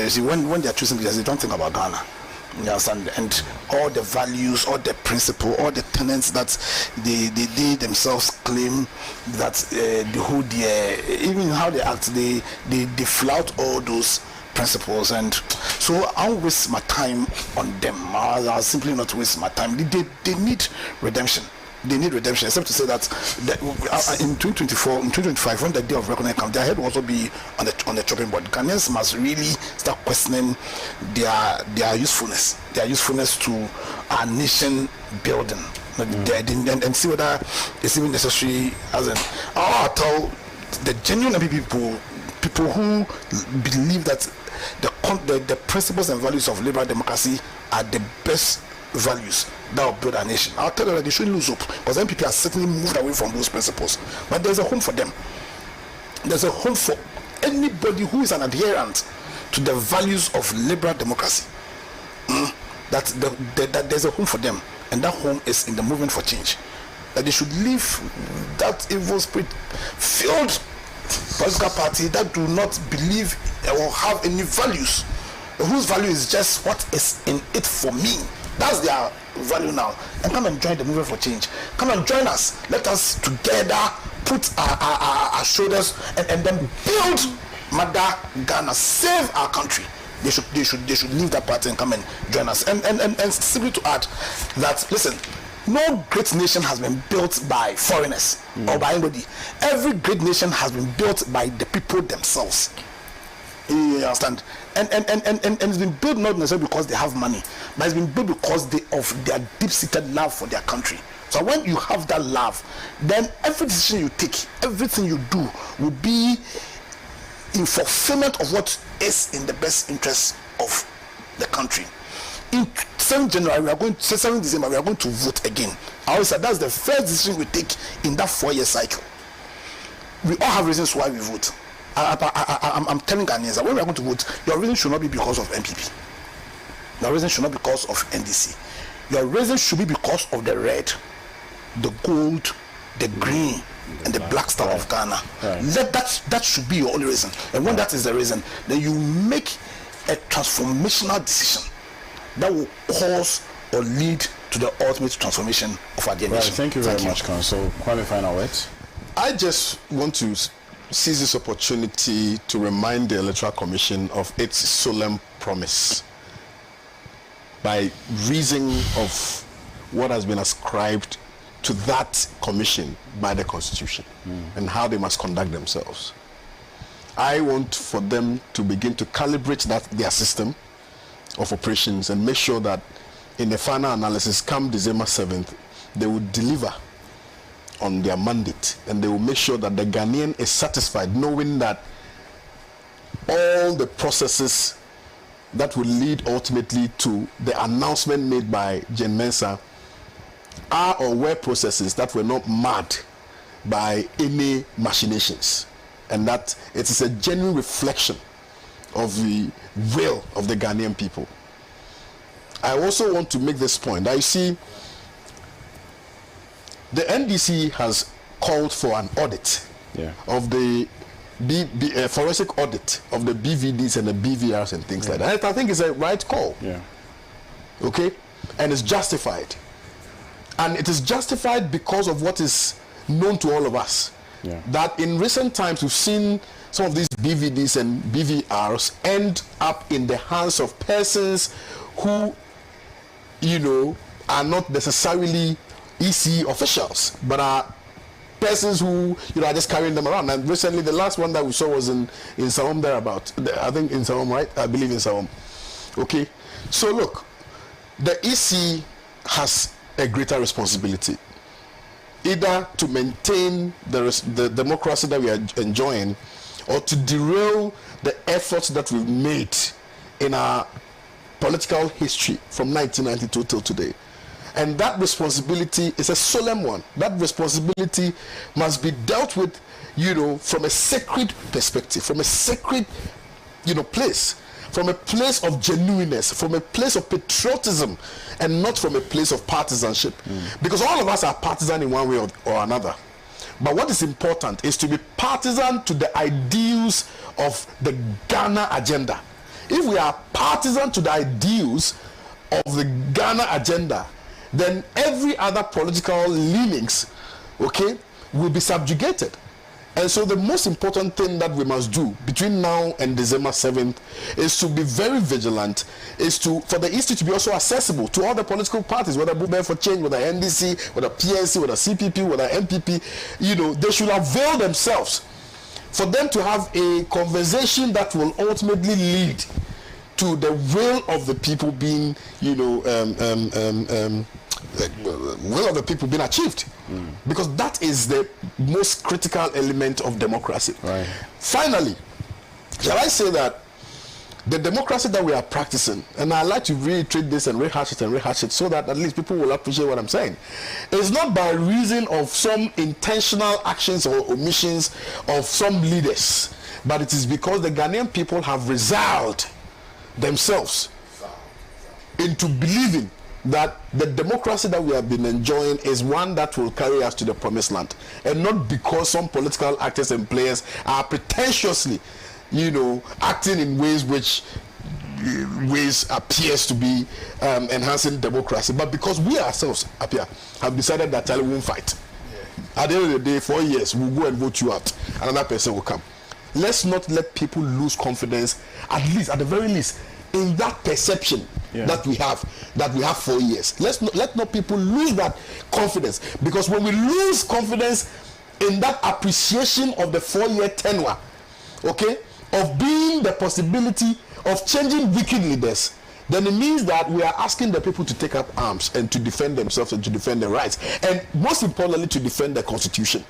B: See, when they are choosing leaders, they don't think about Ghana. You understand? And all the values, all the principle, all the tenets that they themselves claim that the whole even how they act, they flout all those principles. And so I won't waste my time on them. I'll simply not waste my time. They need redemption. They need redemption, except to say that in 2024, in 2025, when the day of reckoning comes, their head will also be on the chopping board. Ghanaians must really start questioning their usefulness to our nation building, and see whether it's even necessary. As in, I'll tell the genuine people who believe that the principles and values of liberal democracy are the best values that will build our nation. I'll tell them that they shouldn't lose hope, because MPP has certainly moved away from those principles. But there's a home for them. There's a home for anybody who is an adherent to the values of liberal democracy. That there's a home for them, and that home is in the movement for change. That they should leave that evil spirit filled political party that do not believe or have any values, whose value is just what is in it for me. That's their value now. And come and join the movement for change. Come and join us. Let us together put our shoulders and then build Mother Ghana, save our country, they should leave that party and come and join us. And simply to add that, listen, no great nation has been built by foreigners or by anybody. Every great nation has been built by the people themselves. You understand? And it's been built not necessarily because they have money, but it's been built because of their deep-seated love for their country. So when you have that love, then every decision you take, everything you do will be in fulfillment of what is in the best interest of the country. In 7th January, we are going to 7th December, we are going to vote again. I always said that's the first decision we take in that 4-year cycle. We all have reasons why we vote. I'm telling Ghanaians that when we are going to vote, your reason should not be because of MPP. Your reason should not be because of NDC. Your reason should be because of the red, the gold, the green, and the black star of Ghana. That should be your only reason. And when that is the reason, then you make a transformational decision that will cause or lead to the ultimate transformation of our generation.
A: Thank you very much, Council. Kwame, final words.
C: I just want to seize this opportunity to remind the Electoral Commission of its solemn promise by reason of what has been ascribed to that commission by the Constitution and how they must conduct themselves. I want for them to begin to calibrate their system of operations and make sure that in the final analysis come December 7th, they will deliver on their mandate, and they will make sure that the Ghanaian is satisfied knowing that all the processes that will lead ultimately to the announcement made by Jen Mensah are or were processes that were not marred by any machinations, and that it is a genuine reflection of the will of the Ghanaian people. I also want to make this point. I see the NDC has called for an audit of the forensic audit of the BVDs and the BVRs and things like that. I think it's a right call. Okay? And it's justified. And it is justified because of what is known to all of us. That in recent times we've seen some of these BVDs and BVRs end up in the hands of persons who, you know, are not necessarily EC officials, but are persons who, you know, are just carrying them around. And recently, the last one that we saw was in Sawam thereabout. I think in Sawam, right? I believe in Sawam. Okay. So look, the EC has a greater responsibility, either to maintain the democracy that we are enjoying, or to derail the efforts that we've made in our political history from 1992 till today. And that responsibility is a solemn one. That responsibility must be dealt with, you know, from a sacred perspective, from a sacred, you know, place, from a place of genuineness, from a place of patriotism, and not from a place of partisanship. Because all of us are partisan in one way or another. But what is important is to be partisan to the ideals of the Ghana agenda. If we are partisan to the ideals of the Ghana agenda, then every other political leanings, okay, will be subjugated. And so the most important thing that we must do between now and December 7th is to be very vigilant, is for the issue to be also accessible to all the political parties, whether Movement for Change, whether NDC, whether PNC, whether CPP, whether MPP, you know, they should avail themselves for them to have a conversation that will ultimately lead to the will of the people being, you know, will of the people being achieved. Because that is the most critical element of democracy. Finally, shall I say that the democracy that we are practicing, and I like to reiterate this and rehash it so that at least people will appreciate what I'm saying, is not by reason of some intentional actions or omissions of some leaders, but it is because the Ghanaian people have resolved themselves into believing that the democracy that we have been enjoying is one that will carry us to the promised land, and not because some political actors and players are pretentiously, you know, acting in ways which appears to be enhancing democracy, but because we ourselves up here have decided that we won't fight. At the end of the day, 4 years, we'll go and vote you out, another person will come. let's not let people lose confidence, at the very least, in that perception that we have 4 years. Let not people lose that confidence, because when we lose confidence in that appreciation of the 4-year tenure, okay, of being the possibility of changing wicked leaders, then it means that we are asking the people to take up arms and to defend themselves and to defend their rights, and most importantly, to defend the constitution.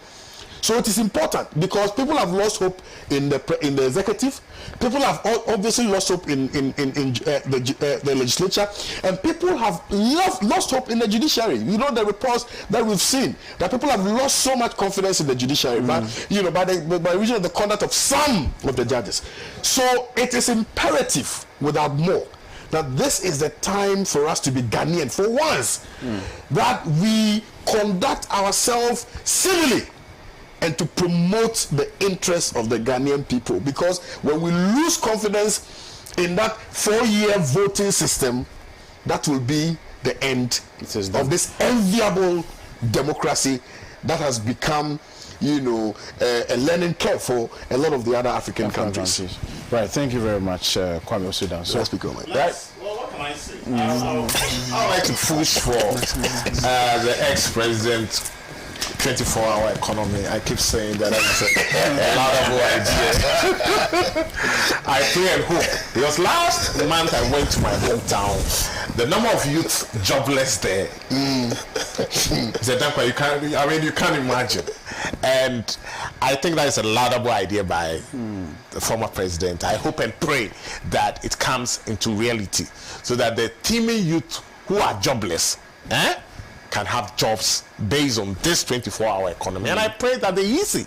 C: So it is important, because people have lost hope in the executive, people have obviously lost hope in the legislature, and people have lost hope in the judiciary. You know, the reports that we've seen, that people have lost so much confidence in the judiciary, by reason of the conduct of some of the judges. So it is imperative, without more, that this is the time for us to be Ghanaian for once, that we conduct ourselves civilly and to promote the interests of the Ghanaian people. Because when we lose confidence in that 4-year voting system, that will be the end of this enviable democracy that has become, a learning curve for a lot of the other African countries.
A: Right, thank you very much, Kwame Osudan. So,
C: let's become
E: right. Well, what can I say? I would like to push for the ex-president 24-hour economy. I keep saying that is a laudable idea. I pray and hope, because last month I went to my hometown. The number of youth jobless there, you can't imagine. And I think that is a laudable idea by the former president. I hope and pray that it comes into reality, so that the teeming youth who are jobless can have jobs based on this 24-hour economy. And I pray that the easy,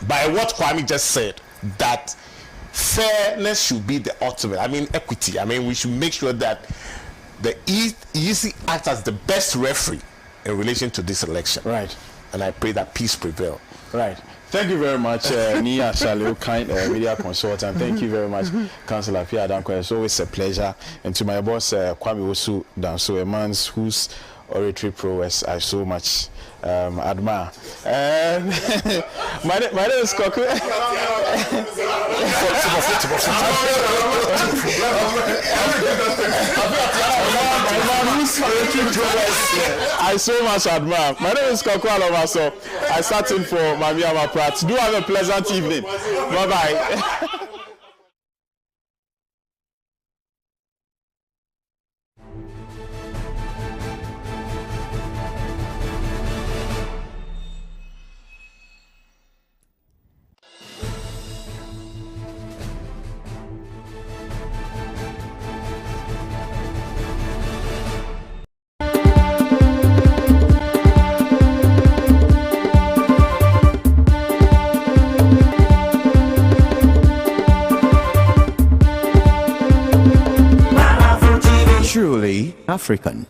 E: by what Kwame just said, that fairness should be the ultimate. I mean, equity. I mean, we should make sure that the EC acts as the best referee in relation to this election.
A: Right.
E: And I pray that peace prevail.
A: Right. Thank you very much, Nia Shalio, kind media consultant. Thank you very much, Councillor Pierre Dankwa. It's always a pleasure. And to my boss, Kwame Osudan, so a man whose oratory prowess I so much admire. My name is Koku. I so much admire. My name is Koku Alomaso. I sat in for Mamiama Pratt. Do have a pleasant evening. Bye bye.
F: Truly African.